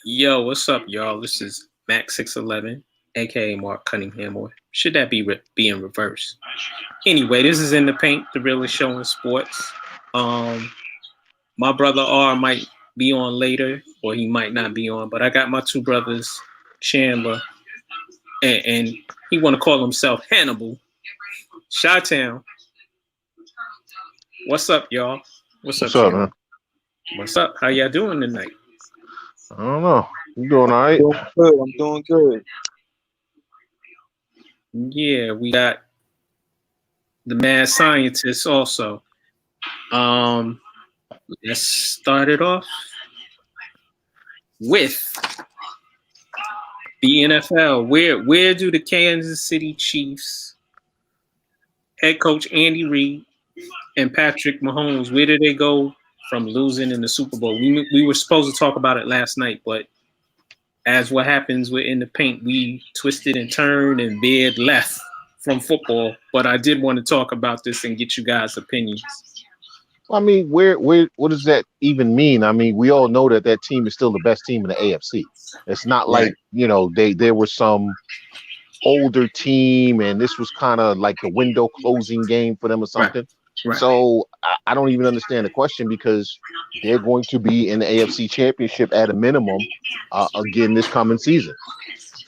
Yo, what's up, y'all? This is Max611, aka Mark Cunningham, or should that be in reverse? Anyway, this is In the Paint, the realest show in sports. My brother R might be on later, or he might not be on, but I got my two brothers, Chandler, and he want to call himself Hannibal. Chi-Town. What's up, y'all? What's up, man? What's up? How y'all doing tonight? I don't know. You doing all right? I'm doing good. Yeah, we got the mad scientist also. Let's start it off with the NFL. Where do the Kansas City Chiefs head coach Andy Reid and Patrick Mahomes, where did they go from losing in the Super Bowl? We were supposed to talk about it last night, but as what happens with In the Paint, we twisted and turned and veered left from football. But I did want to talk about this and get you guys' opinions. I mean, what does that even mean? I mean, we all know that team is still the best team in the AFC. It's not like, there was some older team and this was kind of like the window closing game for them or something. Right. So I don't even understand the question because they're going to be in the AFC Championship at a minimum again this coming season.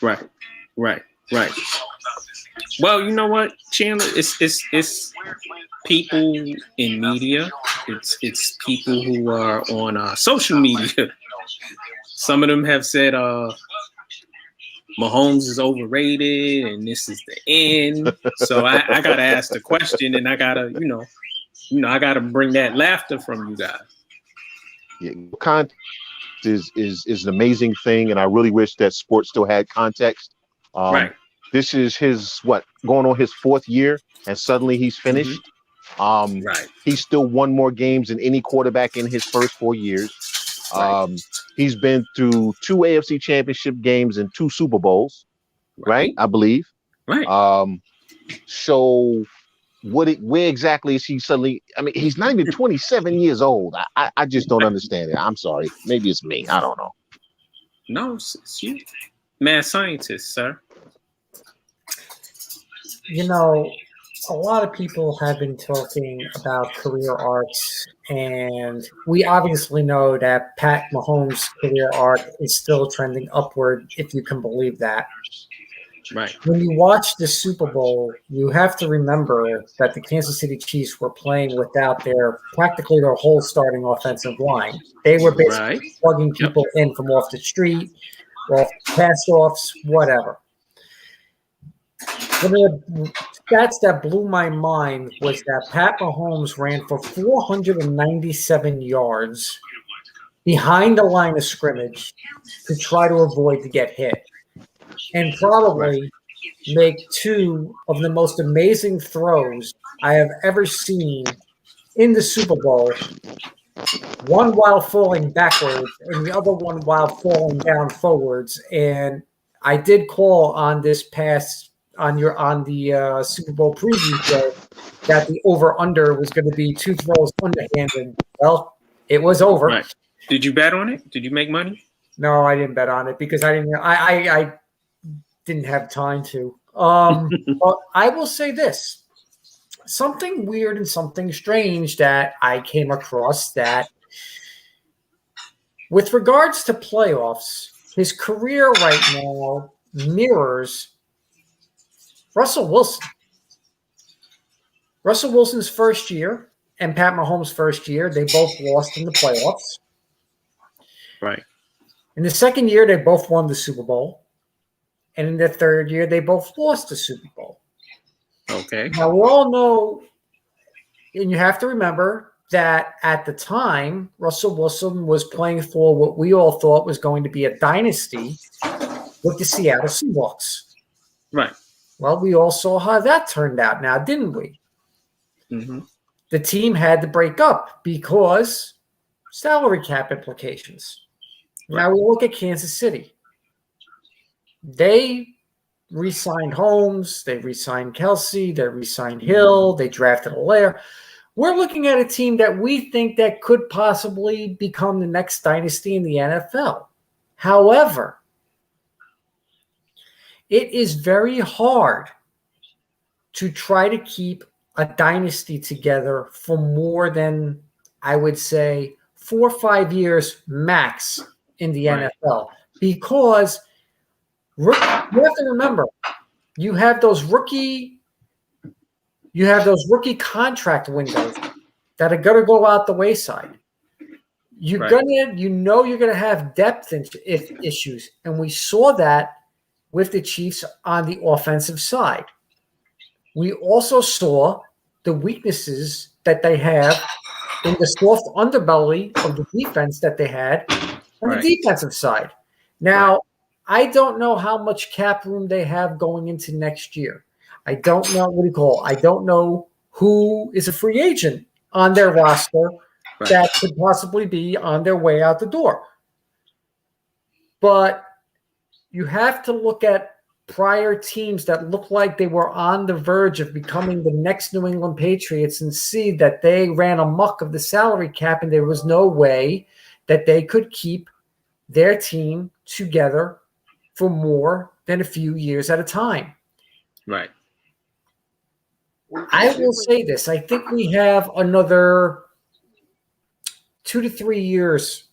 Right. Well, you know what, Chandler? It's people in media. It's people who are on social media. Some of them have said Mahomes is overrated and this is the end. So I gotta ask the question, and I gotta, I gotta bring that laughter from you guys. Yeah, context is an amazing thing, and I really wish that sports still had context. Right. This is his going on his fourth year, and suddenly he's finished. Right. He still won more games than any quarterback in his first 4 years. He's been through 2 AFC Championship games and 2 Super Bowls, right? I believe. Right. So where exactly is he suddenly? I mean, he's not even 27 years old. I just don't understand it. I'm sorry. Maybe it's me. I don't know. No, it's you. Mad scientist, sir. A lot of people have been talking about career arcs, and we obviously know that Pat Mahomes' career arc is still trending upward, if you can believe that. Right. When you watch the Super Bowl, you have to remember that the Kansas City Chiefs were playing without practically their whole starting offensive line. They were basically plugging people in from off the street, off pass-offs, whatever. One of the stats that blew my mind was that Pat Mahomes ran for 497 yards behind the line of scrimmage to try to avoid to get hit, and probably make 2 of the most amazing throws I have ever seen in the Super Bowl. One while falling backwards and the other one while falling down forwards. And I did call on this past on the Super Bowl preview show that the over-under was going to be 2 throws underhanded. Well, it was over. Right. Did you bet on it? Did you make money? No, I didn't bet on it because I didn't have time to. But I will say this. Something weird and something strange that I came across, that with regards to playoffs, his career right now mirrors Russell Wilson. Russell Wilson's first year and Pat Mahomes' first year, they both lost in the playoffs. Right. In the second year, they both won the Super Bowl. And in the third year, they both lost the Super Bowl. Okay. Now, we all know, and you have to remember that at the time, Russell Wilson was playing for what we all thought was going to be a dynasty with the Seattle Seahawks. Right. Well, we all saw how that turned out now, didn't we? Mm-hmm. The team had to break up because salary cap implications. Right. Now we look at Kansas City. They re-signed Holmes, they re-signed Kelsey, they re-signed Hill, they drafted Allaire. we're looking at a team that we think that could possibly become the next dynasty in the NFL. However, it is very hard to try to keep a dynasty together for more than, I would say, 4 or 5 years max in the NFL, because you have to remember, you have those rookie contract windows that are going to go out the wayside. You're gonna have depth issues, and we saw that with the Chiefs on the offensive side. We also saw the weaknesses that they have in the soft underbelly of the defense that they had on the defensive side. Now, I don't know how much cap room they have going into next year. I don't know I don't know who is a free agent on their roster that could possibly be on their way out the door. But you have to look at prior teams that look like they were on the verge of becoming the next New England Patriots and see that they ran amok of the salary cap, and there was no way that they could keep their team together for more than a few years at a time. Right. I will say this. I think we have another 2 to 3 years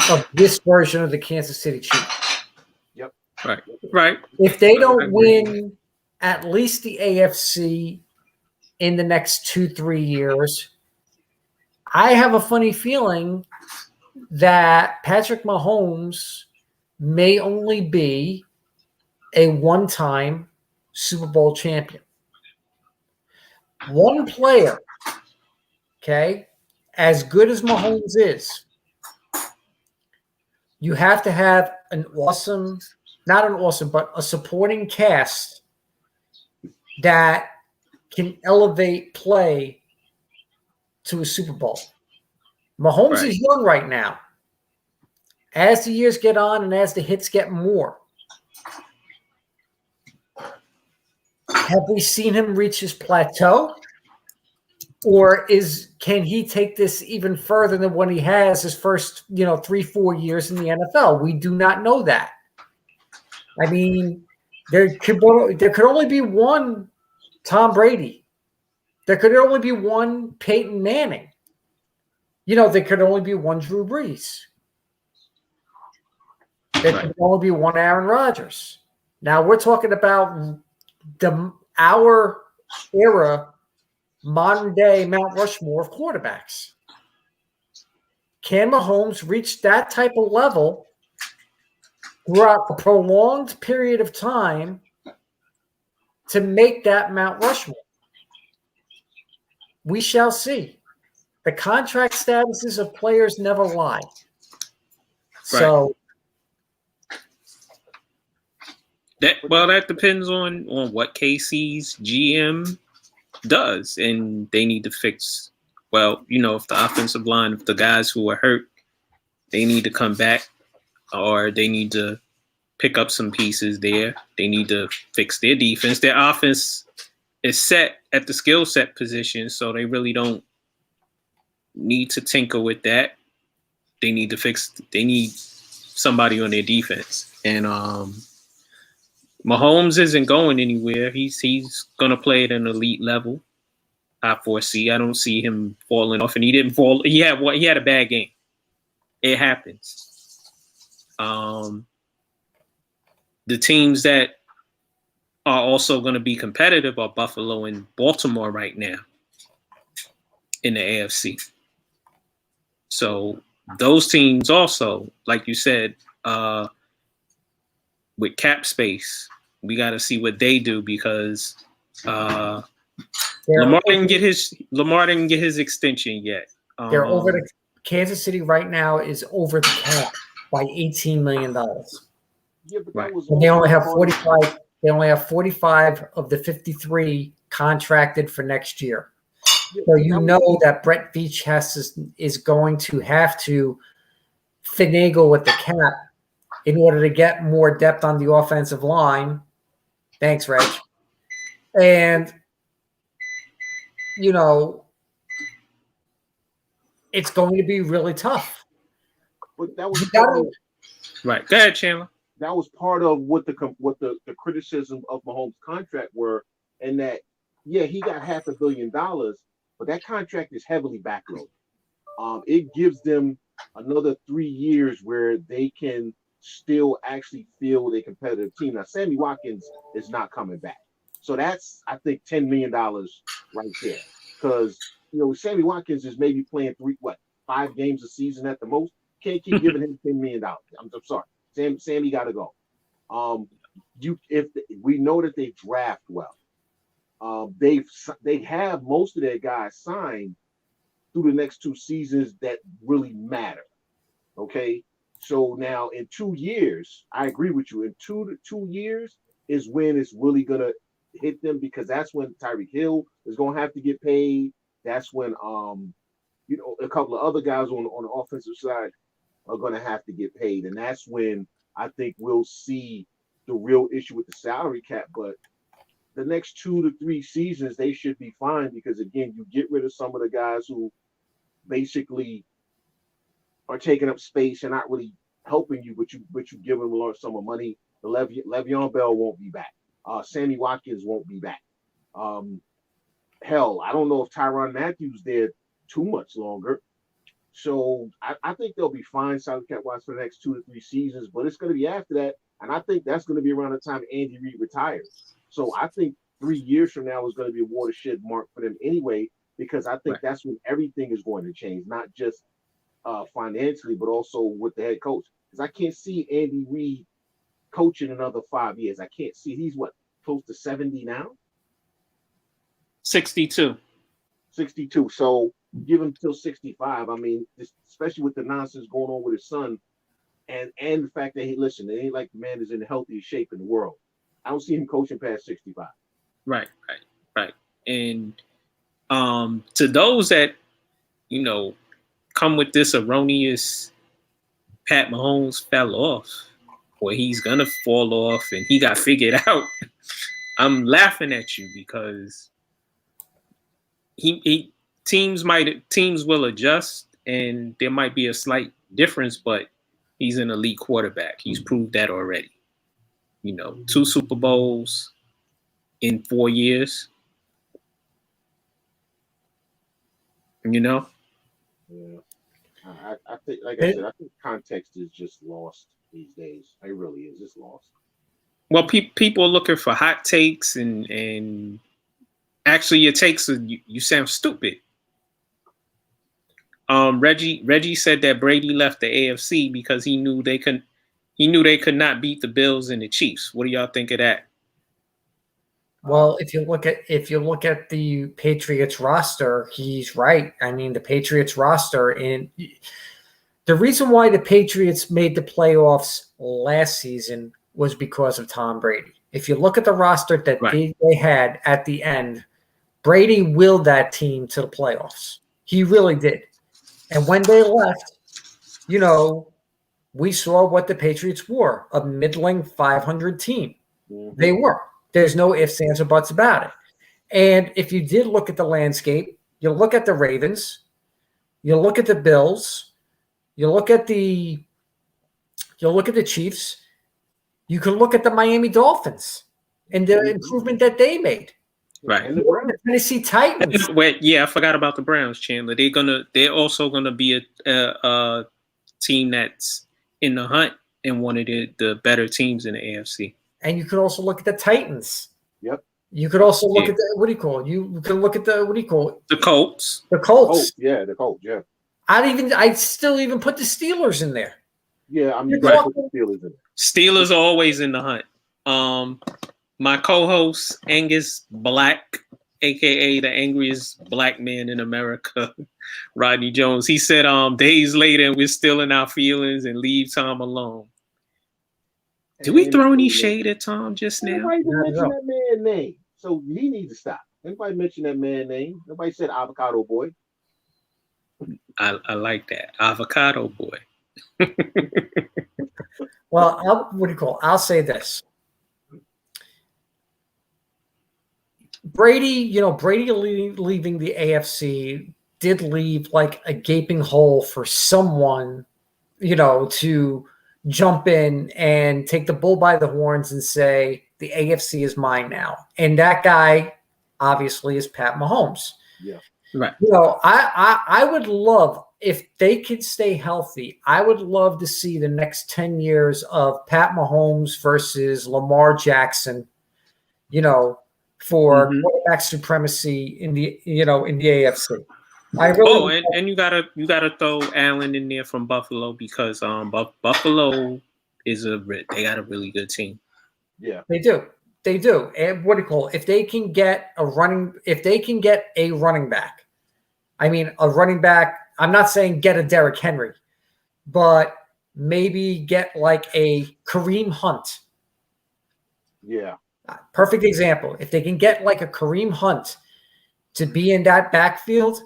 of this version of the Kansas City Chiefs. Right. If they don't win at least the AFC in the next 2-3 years, I have a funny feeling that Patrick Mahomes may only be a one-time Super Bowl champion. One player, okay, as good as Mahomes is, you have to have but a supporting cast that can elevate play to a Super Bowl. Mahomes is young right now. As the years get on and as the hits get more, have we seen him reach his plateau? Or can he take this even further than what he has his first 3-4 years in the NFL? We do not know that. I mean, there could only be one Tom Brady. There could only be one Peyton Manning. There could only be one Drew Brees. There could only be one Aaron Rodgers. Now we're talking about our era, modern day Mount Rushmore of quarterbacks. Can Mahomes reach that type of level throughout a prolonged period of time to make that Mount Rushmore? We shall see. The contract statuses of players never lie. So that depends on what KC's GM does, and they need to fix. Well, if the offensive line, if the guys who are hurt, they need to come back, or they need to pick up some pieces there. They need to fix their defense. Their offense is set at the skill set position, so they really don't need to tinker with that. They need somebody on their defense. And Mahomes isn't going anywhere. He's going to play at an elite level, I foresee. I don't see him falling off, and he didn't fall. He had a bad game. It happens. The teams that are also going to be competitive are Buffalo and Baltimore right now in the AFC. So those teams also, like you said, with cap space, we got to see what they do, because Lamar didn't get his extension yet. They're over the Kansas City right now is over the cap by $18 million. And they only have 45. They only have 45 of the 53 contracted for next year. So that Brett Veach is going to have to finagle with the cap in order to get more depth on the offensive line. Thanks, Reg. And it's going to be really tough. But that was right. Go ahead, Chandler. That was part of what the criticism of Mahomes' contract were, and that he got $500 million, but that contract is heavily backloaded. It gives them another 3 years where they can still actually field a competitive team. Now, Sammy Watkins is not coming back, so that's I think $10 million right there, because Sammy Watkins is maybe playing 5 games a season at the most. Can't keep giving him $10 million. I'm sorry. Sammy got to go. If we know that they draft well, they have most of their guys signed through the next 2 seasons that really matter. Okay, so now in 2 years, I agree with you. In 2 years is when it's really gonna hit them, because that's when Tyreek Hill is gonna have to get paid. That's when a couple of other guys on the offensive side are going to have to get paid. And that's when I think we'll see the real issue with the salary cap. But the next 2 to 3 seasons, they should be fine, because, again, you get rid of some of the guys who basically are taking up space and not really helping you, but you give them a large sum of money. The Le'Veon Bell won't be back. Sammy Watkins won't be back. Hell, I don't know if Tyrann Mathieu's there too much longer. So I think they'll be fine salary cap wise for the next 2 to 3 seasons, but it's going to be after that, and I think that's going to be around the time Andy Reid retires. So I think 3 years from now is going to be a watershed mark for them anyway, because I think that's when everything is going to change, not just financially, but also with the head coach. Because I can't see Andy Reid coaching another 5 years. I can't see. He's close to 70 now? 62. 62. So give him till 65. I mean, especially with the nonsense going on with his son, and the fact that it ain't like the man is in the healthiest shape in the world. I don't see him coaching past 65. Right. And to those that come with this erroneous Pat Mahomes fell off, or he's gonna fall off and he got figured out, I'm laughing at you, because teams will adjust, and there might be a slight difference, but he's an elite quarterback. He's proved that already. 2 Super Bowls in 4 years. Yeah. I think, like I said, I think context is just lost these days. It really is. It's lost. Well, people are looking for hot takes, and actually your takes are, you sound stupid. Reggie said that Brady left the AFC because he knew they could not beat the Bills and the Chiefs. What do y'all think of that? Well, if you look at the Patriots roster, he's right. I mean, the Patriots roster, and the reason why the Patriots made the playoffs last season was because of Tom Brady. If you look at the roster that they had at the end, Brady willed that team to the playoffs. He really did. And when they left, we saw what the Patriots were, a middling 500 team. Mm-hmm. They were. There's no ifs, ands, or buts about it. And if you did look at the landscape, you look at the Ravens, you look at the Bills, you look at the Chiefs, you can look at the Miami Dolphins and the improvement that they made. Right. And the Tennessee Titans. I forgot about the Browns, Chandler. They're also gonna be a team that's in the hunt and one of the better teams in the AFC. And you could also look at the Titans. Yep. You could also look at you can look at the Colts. The Colts. The Colts, yeah. I'd still even put the Steelers in there. Yeah, I mean, you gotta put the Steelers in there. Steelers are always in the hunt. My co-host, Angus Black, a.k.a. the angriest black man in America, Rodney Jones, he said, days later, and we're still in our feelings and leave Tom alone. Did we throw any shade at Tom just now? Nobody mentioned that man's name, so he needs to stop. Anybody mention that man's name? Nobody said Avocado Boy. I like that. Avocado Boy. Well, I'll say this. Brady leaving the AFC did leave like a gaping hole for someone, to jump in and take the bull by the horns and say, the AFC is mine now. And that guy obviously is Pat Mahomes. Yeah. Right. I would love, if they could stay healthy, I would love to see the next 10 years of Pat Mahomes versus Lamar Jackson, for quarterback supremacy in the AFC. And you gotta throw Allen in there from Buffalo, because Buffalo they got a really good team. Yeah, they do. And what do you call it? If they can get a running back, I mean a running back. I'm not saying get a Derrick Henry, but maybe get like a Kareem Hunt. Yeah. Perfect example. If they can get like a Kareem Hunt to be in that backfield,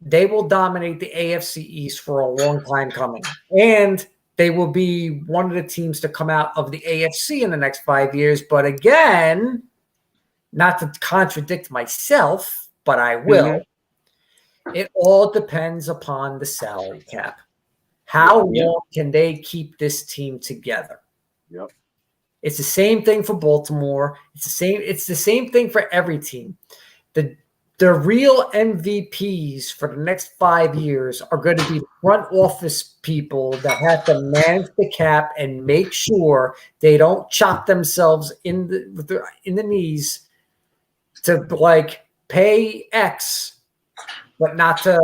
they will dominate the AFC East for a long time coming. And they will be one of the teams to come out of the AFC in the next 5 years. But again, not to contradict myself, but I will. It all depends upon the salary cap. How long can they keep this team together? Yep. It's the same thing for Baltimore. It's the same thing for every team. The real MVPs for the next 5 years are going to be front office people that have to manage the cap and make sure they don't chop themselves in the knees to like pay X, but not to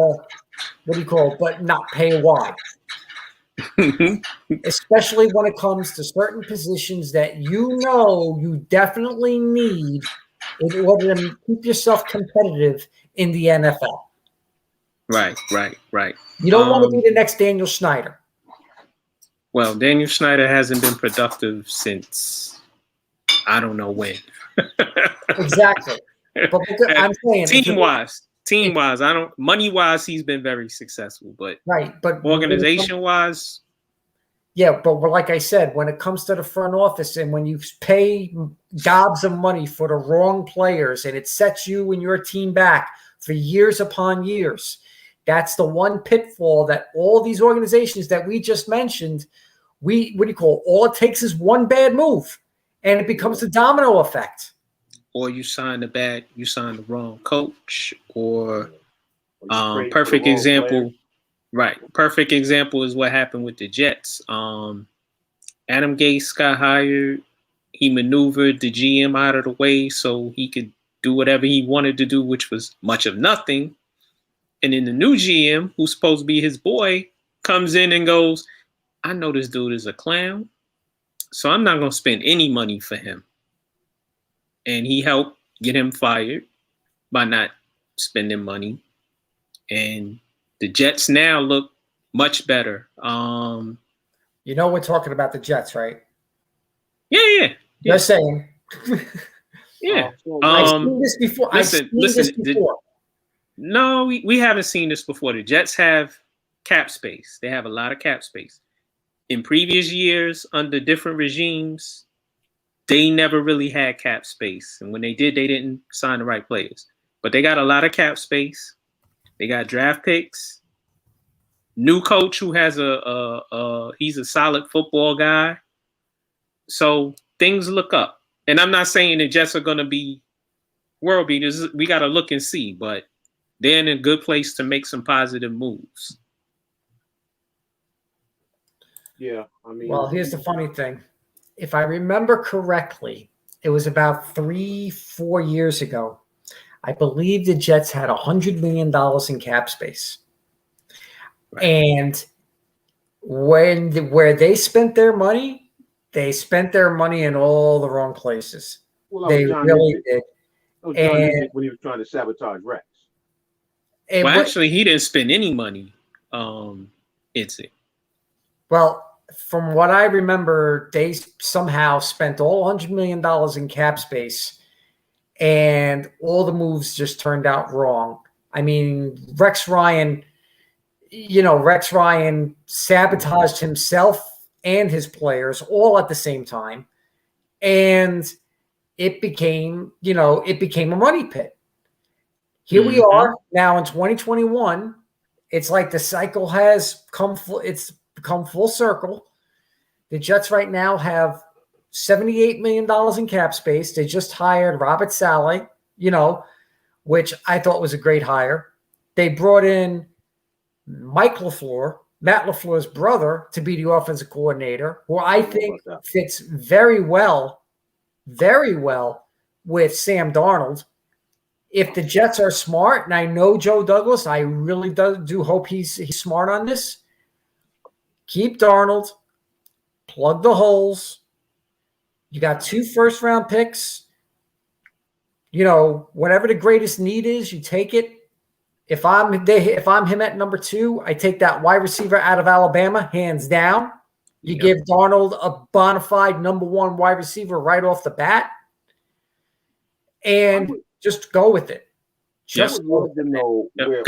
but not pay Y. Especially when it comes to certain positions that you definitely need in order to keep yourself competitive in the NFL. Right. You don't want to be the next Daniel Snyder. Well, Daniel Snyder hasn't been productive since I don't know when. Exactly. But I'm saying team wise, money wise, he's been very successful, but organization wise. Yeah, but like I said, when it comes to the front office and when you pay gobs of money for the wrong players and it sets you and your team back for years upon years, that's the one pitfall that all these organizations that we just mentioned, all it takes is one bad move and it becomes a domino effect. Or you sign the wrong coach, or perfect example. Player. Right. Perfect example is what happened with the Jets. Adam Gase got hired. He maneuvered the GM out of the way so he could do whatever he wanted to do, which was much of nothing. And then the new GM, who's supposed to be his boy, comes in and goes, I know this dude is a clown, so I'm not going to spend any money for him. And he helped get him fired by not spending money. And the Jets now look much better. We're talking about the Jets, right? Yeah. Just saying. Yeah. I've seen this before. Listen. No, we haven't seen this before. The Jets have cap space. They have a lot of cap space. In previous years, under different regimes, they never really had cap space. And when they did, they didn't sign the right players. But they got a lot of cap space. They got draft picks. New coach who has he's a solid football guy. So things look up. And I'm not saying the Jets are going to be world beaters. We got to look and see. But they're in a good place to make some positive moves. Yeah, I mean. Well, here's the funny thing. If I remember correctly, it was about 3-4 years ago. I believe the Jets had $100 million in cap space. Right. And where they spent their money in all the wrong places. Well, they really did. And when he was trying to sabotage Rex. Actually, he didn't spend any money. Well, from what I remember, they somehow spent all $100 million in cap space. And all the moves just turned out wrong. I mean, Rex Ryan sabotaged himself and his players all at the same time. And it became a money pit. Here we are now in 2021. It's like the cycle has come it's become full circle. The Jets right now have $78 million in cap space. They just hired Robert Saleh, which I thought was a great hire. They brought in Matt LaFleur's brother, to be the offensive coordinator, who I think fits very well with Sam Darnold. If the Jets are smart, and I know Joe Douglas, I really do hope he's smart on this, keep Darnold, plug the holes. You got 2 first-round picks. Whatever the greatest need is, you take it. If I'm him at number 2, I take that wide receiver out of Alabama, hands down. You give Darnold a bona fide number 1 wide receiver right off the bat, and just go with it. Just want to know where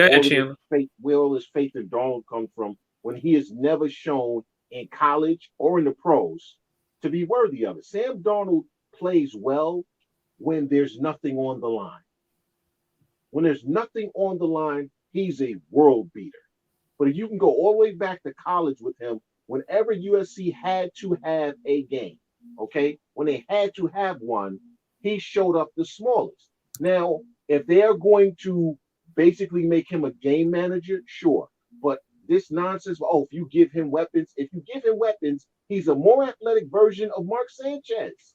all this faith in Darnold comes from when he has never shown in college or in the pros to be worthy of it. Sam Darnold plays well when there's nothing on the line. When there's nothing on the line, he's a world beater. But if you can go all the way back to college with him, whenever USC had to have a game, okay, when they had to have one, he showed up the smallest. Now, if they're going to basically make him a game manager, sure. But this nonsense, if you give him weapons, he's a more athletic version of Mark Sanchez.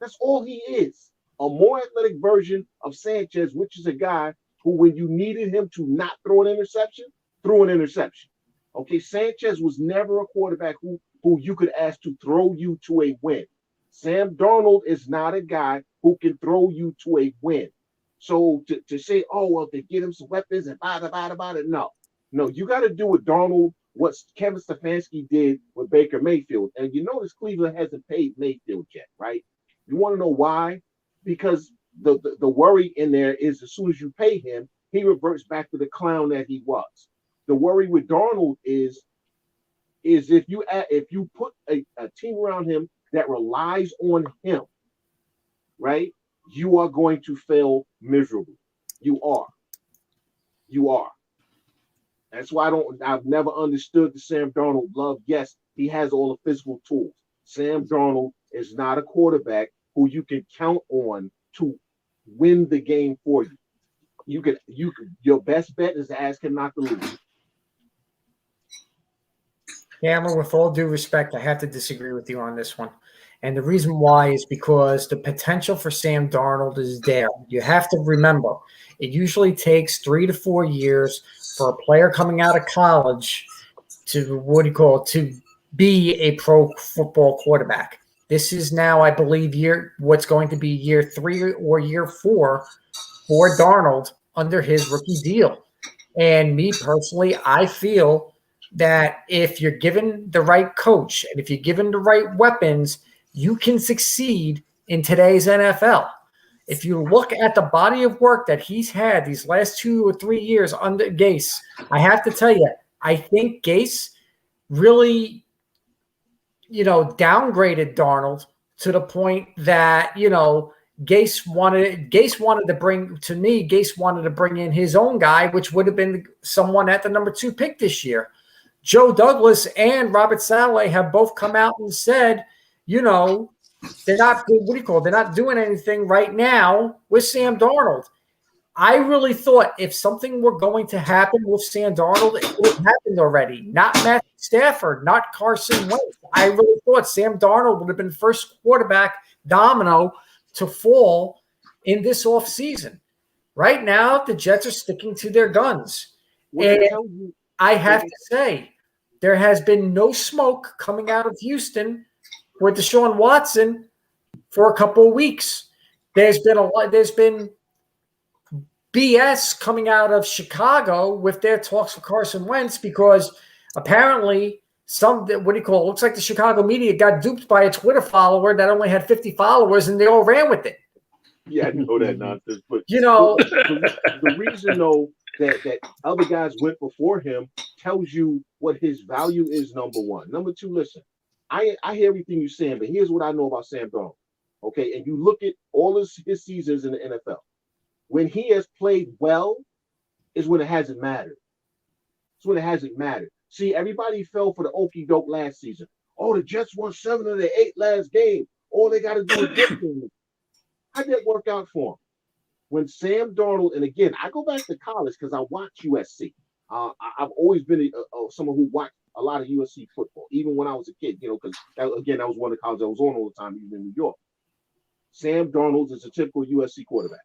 That's all he is. A more athletic version of Sanchez, which is a guy who, when you needed him to not throw an interception, threw an interception. Okay, Sanchez was never a quarterback who you could ask to throw you to a win. Sam Darnold is not a guy who can throw you to a win. So to say, they get him some weapons and no, you got to do with Darnold what Kevin Stefanski did with Baker Mayfield. And you notice Cleveland hasn't paid Mayfield yet, right? You want to know why? Because the worry in there is as soon as you pay him, he reverts back to the clown that he was. The worry with Darnold is if you put a team around him that relies on him, right, you are going to fail miserably. You are. That's why I've never understood the Sam Darnold love. Yes, he has all the physical tools. Sam Darnold is not a quarterback who you can count on to win the game for you. Your best bet is to ask him not to lose. Cameron, with all due respect, I have to disagree with you on this one. And the reason why is because the potential for Sam Darnold is there. You have to remember, it usually takes 3 to 4 years for a player coming out of college to be a pro football quarterback. This is now, I believe, what's going to be year 3 or year 4 for Darnold under his rookie deal. And me personally, I feel that if you're given the right coach and if you're given the right weapons, you can succeed in today's NFL. If you look at the body of work that he's had these last 2 or 3 years under Gase, I have to tell you, I think Gase really, downgraded Darnold to the point that, Gase wanted to bring in his own guy, which would have been someone at the number 2 pick this year. Joe Douglas and Robert Saleh have both come out and said, they're not they're not doing anything right now with Sam Darnold. I really thought if something were going to happen with Sam Darnold, it would have happened already. Not Matthew Stafford, not Carson Wentz. I really thought Sam Darnold would have been first quarterback domino to fall in this offseason. Right now, the Jets are sticking to their guns. And I have to say, there has been no smoke coming out of Houston for Deshaun Watson for a couple of weeks. There's been BS coming out of Chicago with their talks with Carson Wentz because apparently looks like the Chicago media got duped by a Twitter follower that only had 50 followers and they all ran with it. Yeah, I know that nonsense. But the reason though that other guys went before him tells you what his value is, number one. Number two, listen, I hear everything you're saying, but here's what I know about Sam Darnold. Okay, and you look at all his seasons in the NFL. When he has played well is when it hasn't mattered. It's when it hasn't mattered. See, everybody fell for the okie doke last season. Oh, the Jets won 7 of their 8 last game. All they got to do is get them. How did that work out for him? When Sam Darnold, and again, I go back to college because I watch USC. I've always been someone who watched a lot of USC football, even when I was a kid, because again, that was one of the colleges I was on all the time, even in New York. Sam Darnold is a typical USC quarterback.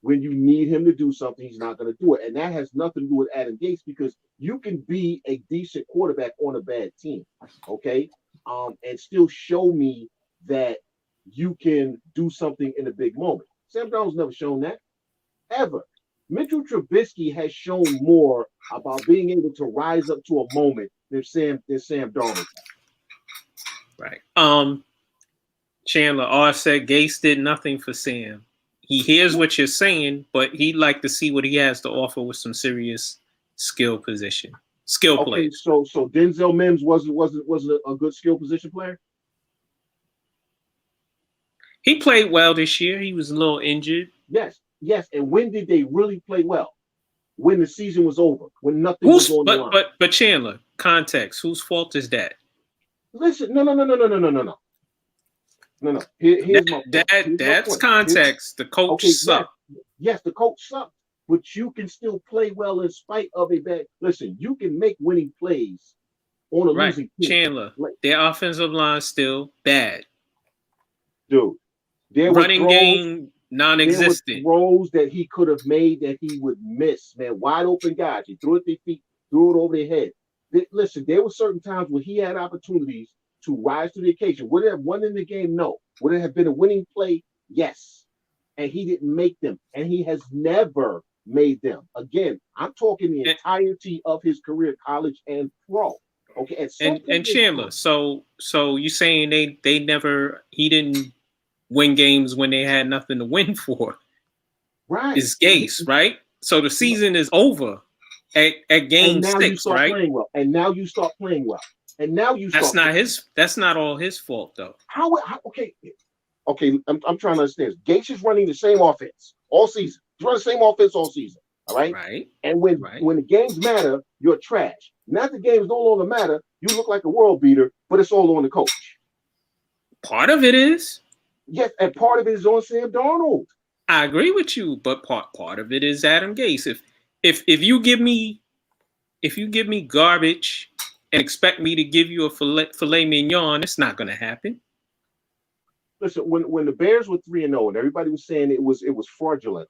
When you need him to do something, he's not going to do it. And that has nothing to do with Adam Gase, because you can be a decent quarterback on a bad team, okay? And still show me that you can do something in a big moment. Sam Darnold's never shown that, ever. Mitchell Trubisky has shown more about being able to rise up to a moment than Sam Darnold. Right. Chandler R said Gase did nothing for Sam. He hears what you're saying, but he'd like to see what he has to offer with some serious skill players. So Denzel Mims wasn't a good skill position player. He played well this year. He was a little injured. Yes. And when did they really play well? When the season was over, when nothing was on the line. But Chandler, context. Whose fault is that? Listen, no. Here's my point. That's context. The coach sucked. Yes, the coach sucked. But you can still play well in spite of a bad. Listen, you can make winning plays on a losing team. Chandler, their offensive line still bad. Dude, there running game non-existent. There were throws that he could have made that he would miss, man. Wide open guys. He threw it at their feet, threw it over their head. Listen, there were certain times where he had opportunities to rise to the occasion. Would it have won in the game? No. Would it have been a winning play? Yes. And he didn't make them. And he has never made them. Again, I'm talking the entirety of his career, college and pro. Okay. And Chandler, so you saying he didn't win games when they had nothing to win for. Right. It's Gase, right? So the season is over at game 6, right? Playing well. And now you start playing well. And now you start. That's not all his fault though. Okay. I'm trying to understand. Gase is running the same offense all season. He's running the same offense all season. All right. Right. And when the games matter, you're trash. Now the games no longer matter. You look like a world beater, but it's all on the coach. Part of it is. Yes, and part of it is on Sam Darnold. I agree with you, but part of it is Adam Gase. If you give me garbage and expect me to give you a filet mignon, it's not going to happen. Listen, when the Bears were 3-0 and everybody was saying it was fraudulent,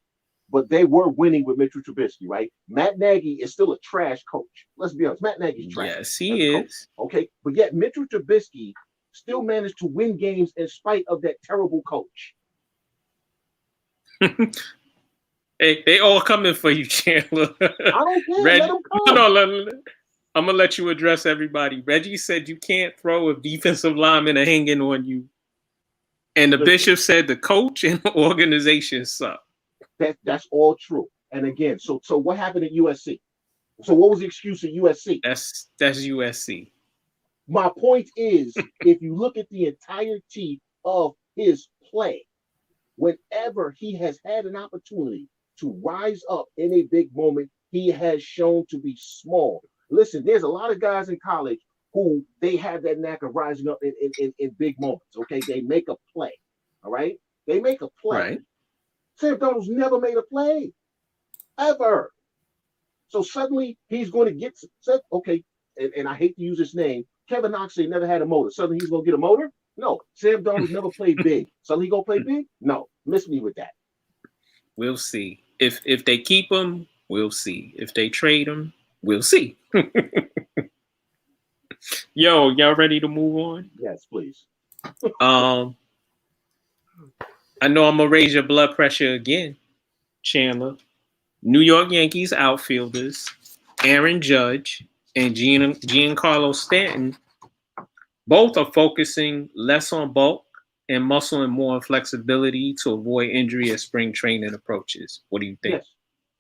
but they were winning with Mitchell Trubisky, right? Matt Nagy is still a trash coach. Let's be honest. Matt Nagy's trash. Yes, he is. Okay, but yet Mitchell Trubisky still managed to win games in spite of that terrible coach. Hey, they all coming for you, Chandler. I don't care. Let them come. No, I'm gonna let you address everybody. Reggie said you can't throw if defensive linemen are hanging on you, and the bishop said the coach and the organization suck. That's all true. And again, so what happened at USC? So what was the excuse at USC? That's USC. My point is, if you look at the entirety of his play, whenever he has had an opportunity to rise up in a big moment, he has shown to be small. Listen, there's a lot of guys in college who they have that knack of rising up in big moments. Okay, they make a play. All right, they make a play. Right. Sam Darnold's never made a play, ever. So suddenly he's going to get set. Okay, and I hate to use his name. Kevin Oxley never had a motor. Suddenly he's going to get a motor? No. Sam Darnold never played big. Suddenly he going to play big? No. Miss me with that. We'll see. If they keep him, we'll see. If they trade him, we'll see. Yo, y'all ready to move on? Yes, please. I know I'm going to raise your blood pressure again, Chandler. New York Yankees outfielders, Aaron Judge and Giancarlo Stanton, both are focusing less on bulk and muscle and more on flexibility to avoid injury as spring training approaches. What do you think?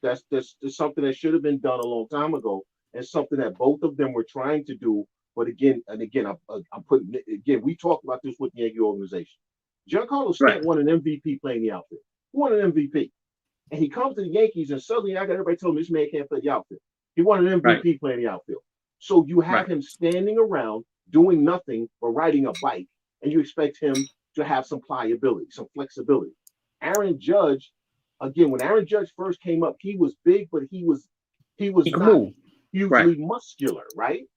Yes, that's something that should have been done a long time ago, and something that both of them were trying to do. But again, I'm putting again. We talked about this with the Yankee organization. Giancarlo Stanton won an MVP playing the outfield. He won an MVP. And he comes to the Yankees, and suddenly I got everybody telling me this man can't play the outfield. He wanted an Right. MVP playing the outfield. So you have him standing around doing nothing but riding a bike, and you expect him to have some pliability, some flexibility. Aaron Judge, again, when Aaron Judge first came up, he was big, but he was He can not move. hugely muscular, right?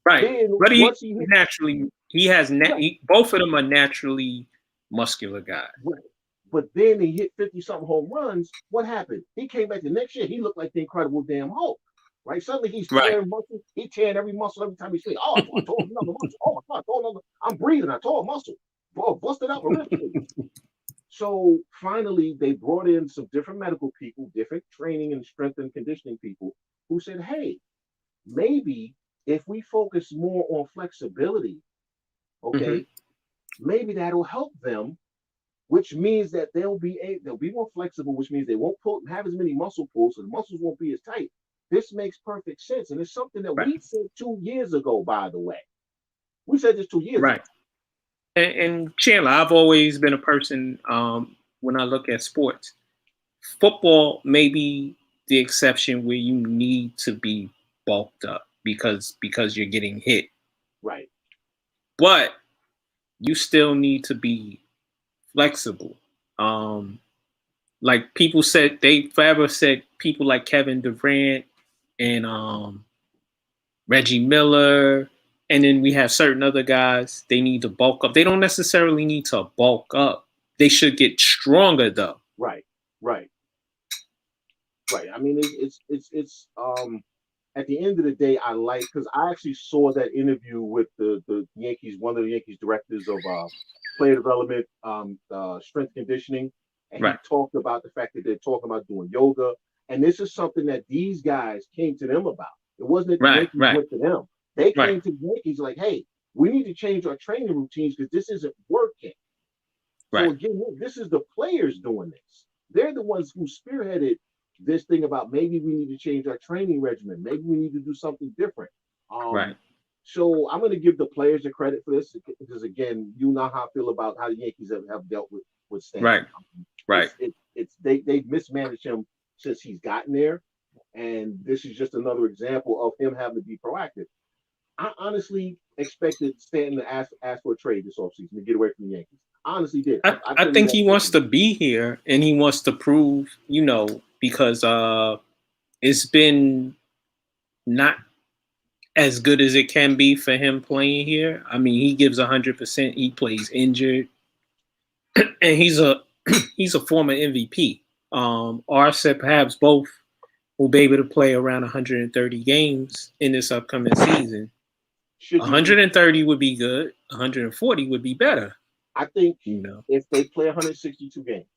Right. Then But once he hit, both of them are naturally muscular guys. right. But then he hit 50-something home runs. What happened? He came back the next year. He looked like the Incredible damn Hulk, right? Suddenly he's tearing muscle. He's tearing every muscle every time he swings. Oh, I tore another muscle. Oh my God, I tore another. I'm breathing. I tore a muscle. Oh, busted out my ribcage. So finally, they brought in some different medical people, different training and strength and conditioning people who said, hey, maybe if we focus more on flexibility, okay, maybe that'll help them, which means that they'll be more flexible, which means they won't have as many muscle pulls, so the muscles won't be as tight. This makes perfect sense, and it's something that we said 2 years ago. By the way, we said this 2 years ago. And Chandler, I've always been a person when I look at sports, football may be the exception where you need to be bulked up because you're getting hit. Right. But you still need to be flexible. Like people said, they forever said people like Kevin Durant and Reggie Miller, and then we have certain other guys, they need to bulk up. They don't necessarily need to bulk up. They should get stronger though. Right. I mean, it's at the end of the day, I like, because I actually saw that interview with the Yankees, one of the Yankees directors of player development, strength conditioning, and he talked about the fact that they're talking about doing yoga, and this is something that these guys came to them about. It wasn't that the Yankees went to them; they came to the Yankees like, "Hey, we need to change our training routines because this isn't working." So again, this is the players doing this. They're the ones who spearheaded this thing about maybe we need to change our training regimen. Maybe we need to do something different. So I'm going to give the players the credit for this because, again, you know how I feel about how the Yankees have dealt with Stanton. They've mismanaged him since he's gotten there, and this is just another example of him having to be proactive. I honestly expected Stanton to ask for a trade this offseason to get away from the Yankees. I honestly did. I think he wants to be here and he wants to prove, because it's been not as good as it can be for him playing here. I mean, he gives 100%. He plays injured, and he's a former MVP. R said perhaps both will be able to play around 130 games in this upcoming season. 130 would be good. 140 would be better. I think if they play 162 games,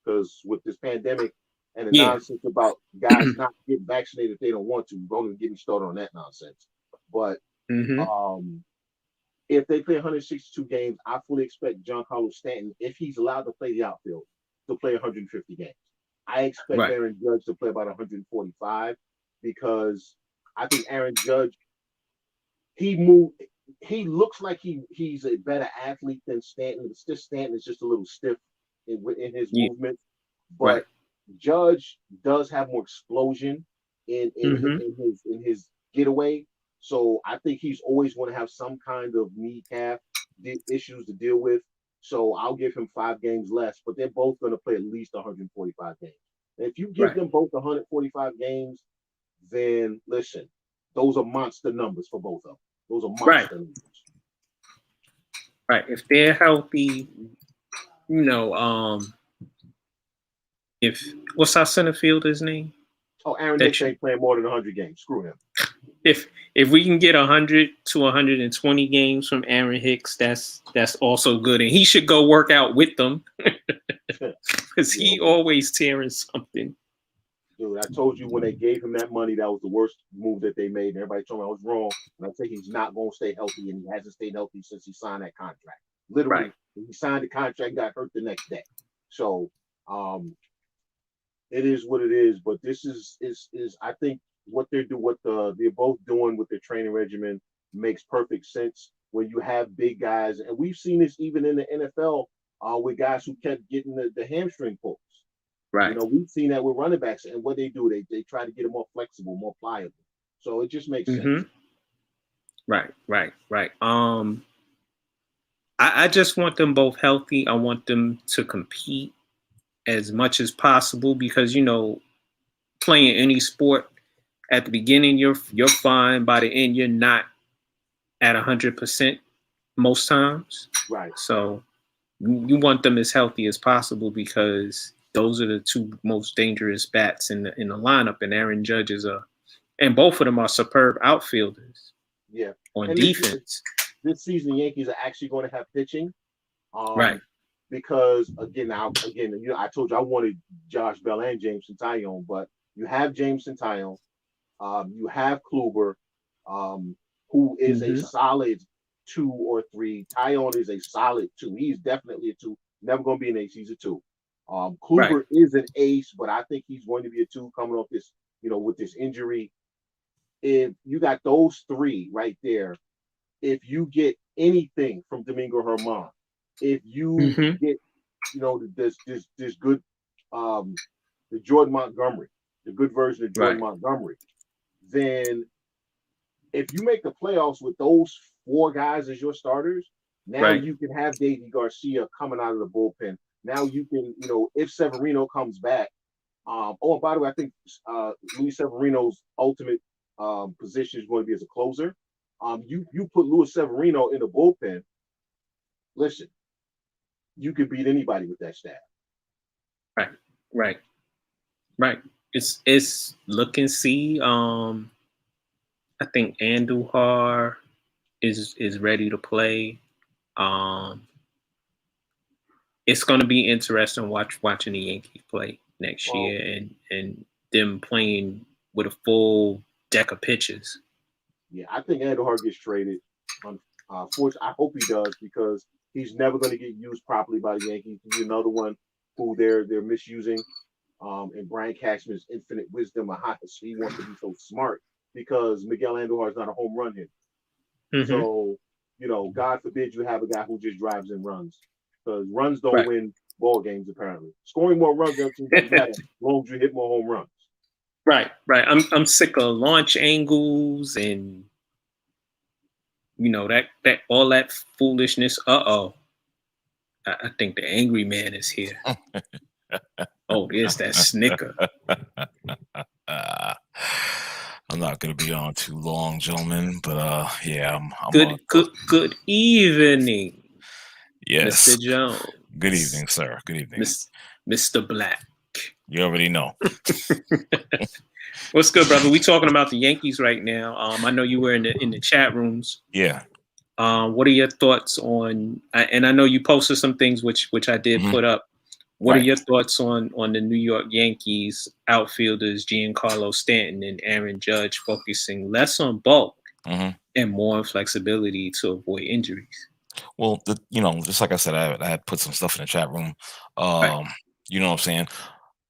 because with this pandemic and the nonsense about guys not getting vaccinated if they don't want to, don't even get me started on that nonsense. But if they play 162 games, I fully expect Giancarlo Stanton, if he's allowed to play the outfield, to play 150 games. I expect Aaron Judge to play about 145 because I think Aaron Judge, he looks like he's a better athlete than Stanton. It's just Stanton is just a little stiff in his movement, but Judge does have more explosion in his getaway. So I think he's always going to have some kind of knee-calf issues to deal with. So I'll give him 5 games less, but they're both going to play at least 145 games. And if you give them both 145 games, then listen, those are monster numbers for both of them. Those are monster numbers. Right. If they're healthy, if what's our center fielder's name? Oh, Aaron Hicks ain't playing more than 100 games. Screw him. If we can get 100 to 120 games from Aaron Hicks, that's also good, and he should go work out with them because he always tearing something. Dude, I told you when they gave him that money, that was the worst move that they made. And everybody told me I was wrong, and I think he's not going to stay healthy, and he hasn't stayed healthy since he signed that contract. Literally, when he signed the contract, got hurt the next day. So, it is what it is. But this is I think what they're both doing with their training regimen makes perfect sense when you have big guys, and we've seen this even in the NFL with guys who kept getting the hamstring pulls. Right. You know, we've seen that with running backs, and what they do, they try to get them more flexible, more pliable. So it just makes sense. Right. I just want them both healthy. I want them to compete as much as possible because, you know, playing any sport at the beginning, you're fine. By the end, you're not at 100% most times. Right. So you want them as healthy as possible because those are the two most dangerous bats in the lineup. And Aaron Judge and both of them are superb outfielders. Yeah. On And defense. This season, the Yankees are actually going to have pitching. Right. Because again, you know, I told you I wanted Josh Bell and Jameson Taillon, but you have Jameson Taillon, you have Kluber, who is a solid 2 or 3. Taillon is a solid 2. He's definitely a 2. Never going to be an ace. He's a 2. Kluber is an ace, but I think he's going to be a 2 coming off this, you know, with this injury. If you got those 3 right there, if you get anything from Domingo Germán, if you get, you know, this good, the Jordan Montgomery, the good version of Jordan Montgomery, then if you make the playoffs with those 4 guys as your starters, now you can have Davey Garcia coming out of the bullpen. Now you can, you know, if Severino comes back. Oh, by the way, I think Luis Severino's ultimate position is going to be as a closer. You put Luis Severino in the bullpen. Listen, you could beat anybody with that staff. Right. It's look and see. I think Andujar is ready to play. It's going to be interesting watching the Yankees play next year and them playing with a full deck of pitches. Yeah, I think Andujar gets traded. Unfortunately, I hope he does because he's never going to get used properly by the Yankees. He's another one who they're misusing. And Brian Cashman's infinite wisdom, he wants to be so smart because Miguel Andujar is not a home run hitter. So, you know, God forbid you have a guy who just drives and runs because runs don't win ball games. Apparently, scoring more runs doesn't matter as long as you hit more home runs. Right. I'm sick of launch angles and you know that all that foolishness. I think the angry man is here. Oh, there's that snicker. I'm not going to be on too long, gentlemen, but yeah, I'm good evening. Yes, Mr. Jones. Good evening, sir. Good evening, Mr. Black. You already know. What's good, brother? We talking about the Yankees right now. I know you were in the chat rooms. Yeah. What are your thoughts on? And I know you posted some things which I did put up. What are your thoughts on the New York Yankees outfielders Giancarlo, Stanton, and Aaron Judge focusing less on bulk and more on flexibility to avoid injuries? Well, you know, just like I said, I had put some stuff in the chat room. You know what I'm saying?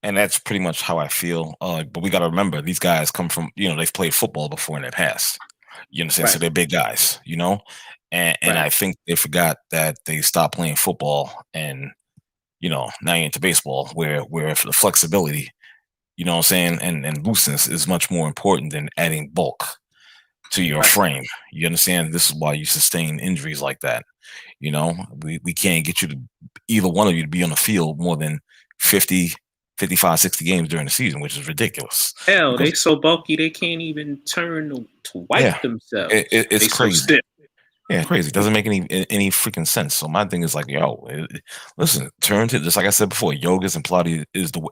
And that's pretty much how I feel. But we got to remember, these guys come from, you know, they've played football before in the past. You understand? So they're big guys, you know? And I think they forgot that they stopped playing football and, you know, now you're into baseball where the flexibility, you know what I'm saying, and looseness is much more important than adding bulk to your frame. You understand? This is why you sustain injuries like that. You know, we can't get you to, either one of you, to be on the field more than 50, 55, 60 games during the season, which is ridiculous. Hell, they so bulky they can't even turn to wipe themselves. It's crazy. So stiff. Yeah, crazy. It doesn't make any freaking sense. So my thing is like, yo, listen, turn to, just like I said before, yogas and Pilates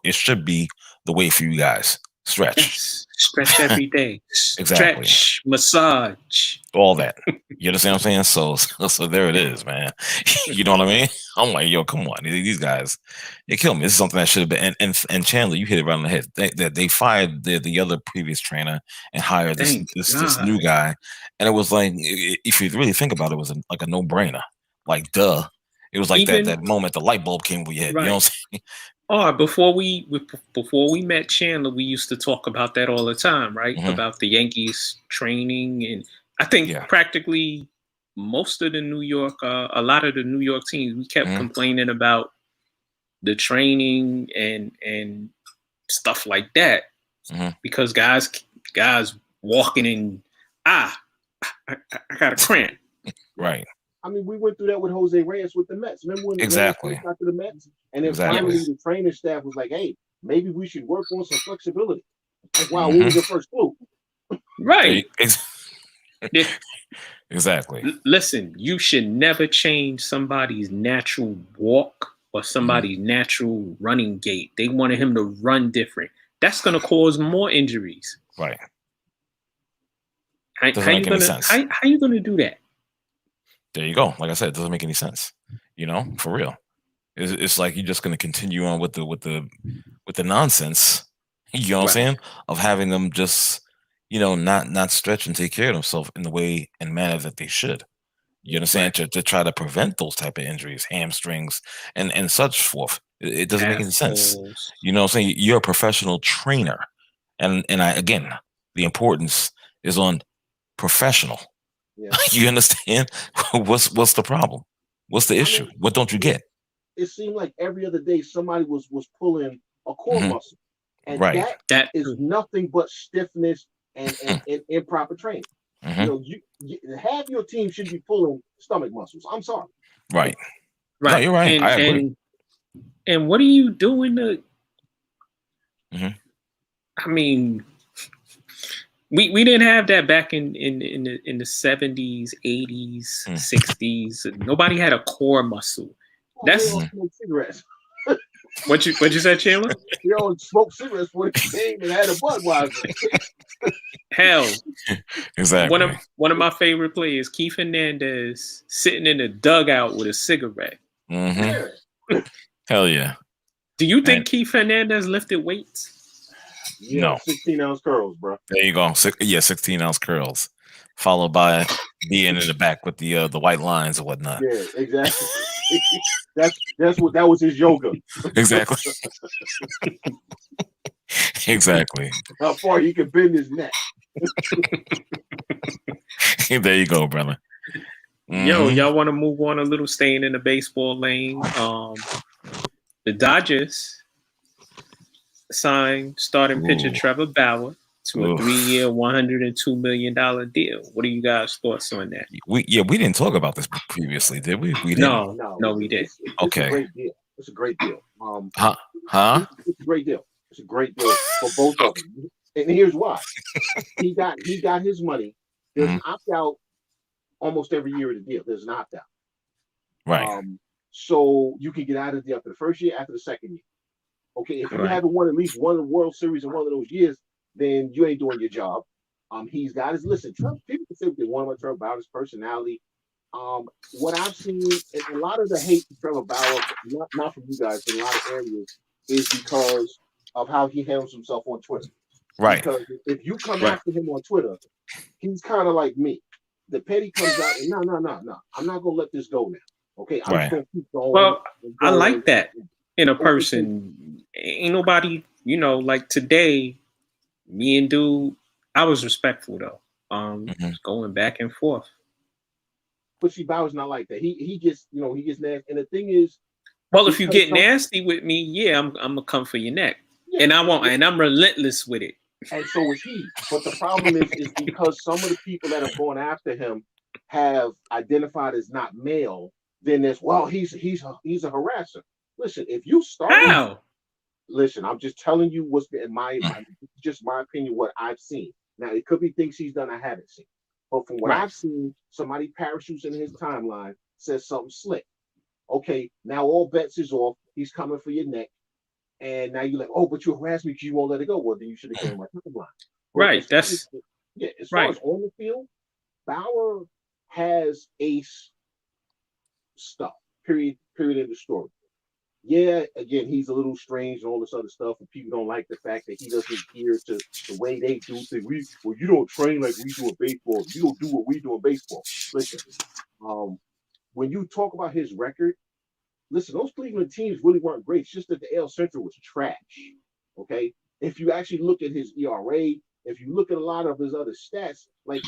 it should be the way for you guys. Stretch. Yes. Stretch every day. Exactly. Stretch, massage. All that. You understand what I'm saying? So there it is, man. You know what I mean? I'm like, yo, come on. These guys, they kill me. This is something that should have been. And Chandler, you hit it right on the head. They fired the other previous trainer and hired this new guy. And it was like, if you really think about it, it was like a no-brainer. Like, duh. It was like that moment the light bulb came over your head. You know what I'm saying? Before we met Chandler, we used to talk about that all the time, right? About the Yankees training, and I think practically most of the New York, a lot of the New York teams, we kept complaining about the training and stuff like that, because guys walking in, I got a cramp. Right. I mean, we went through that with Jose Reyes with the Mets. Remember when Reyes got to the Mets? And then finally the training staff was like, hey, maybe we should work on some flexibility. Like, wow, what was your first clue? Right. Exactly. Listen, you should never change somebody's natural walk or somebody's natural running gait. They wanted him to run different. That's going to cause more injuries. Right. How you going to do that? There you go. Like I said, it doesn't make any sense. For real. It's like you're just going to continue on with the nonsense. You know what I'm saying? Of having them just, not stretch and take care of themselves in the way and manner that they should. You understand? To try to prevent those type of injuries, hamstrings and such forth. It doesn't make any sense. You know what I'm saying? You're a professional trainer. And again, the importance is on professional. Yeah. You understand? What's the problem? What's the issue? What don't you get? It seemed like every other day somebody was pulling a core muscle. And that is nothing but stiffness and improper training. You half your team should be pulling stomach muscles. I'm sorry. Right. No, you're right. I agree. And what are you doing to? I mean, we didn't have that back in the 70s, 80s, 60s. Nobody had a core muscle. That's cigarettes. What you said, Chandler? You all smoked cigarettes when it came and had a Budweiser. Hell, exactly. One of my favorite players, Keith Hernandez, sitting in a dugout with a cigarette. Hell yeah. Do you think Keith Hernandez lifted weights? Yeah, no. 16-ounce curls, bro. There you go. 16-ounce curls, followed by being in the back with the white lines and whatnot. Yeah, exactly. That was his yoga. Exactly. Exactly. How far he can bend his neck. There you go, brother. Yo, y'all want to move on a little, staying in the baseball lane? The Dodgers signed starting pitcher Trevor Bauer to a 3-year, $102 million deal. What are you guys' thoughts on that? We didn't talk about this previously, did we? We didn't. No, we did. Okay. It's a great deal. Huh? It's a great deal. It's a great deal for both of them. And here's why. He got his money. There's an opt-out almost every year of the deal. There's an opt-out. Right. So you can get out of the deal after the first year, after the second year. Okay, if you haven't won at least one World Series in one of those years, then you ain't doing your job. He's got his Trump. People can say what they want about Trevor Bauer, his personality. What I've seen, and a lot of the hate for Trevor Bauer, not from you guys, but in a lot of areas, is because of how he handles himself on Twitter. Right. Because if you come after him on Twitter, he's kind of like me. The petty comes out and no. I'm not gonna let this go now. Okay, I'm just gonna keep going. Well, I like that in a person. Ain't nobody, like today, me and dude, I was respectful though. Going back and forth. But see, Bauer's not like that. He gets nasty. And the thing is, well, if you get nasty with me, yeah, I'm gonna come for your neck. Yeah, and I won't, and I'm relentless with it. And so is he. But the problem is because some of the people that have gone after him have identified as not male, then there's he's a harasser. Listen, if you start listen, I'm just telling you what's in my opinion, what I've seen. Now it could be things he's done I haven't seen. But from what I've seen, somebody parachutes in his timeline, says something slick. Okay, now all bets is off. He's coming for your neck. And now you're like, oh, but you harassed me because you won't let it go. Well, then you should have came my timeline. Right. As far as on the field, Bauer has ace stuff. Period in the story. Yeah, again, he's a little strange and all this other stuff, and people don't like the fact that he doesn't adhere to the way they do things. You don't train like we do in baseball. You don't do what we do in baseball. Listen, when you talk about his record, listen, those Cleveland teams really weren't great. It's just that the AL Central was trash. Okay, if you actually look at his ERA, if you look at a lot of his other stats, like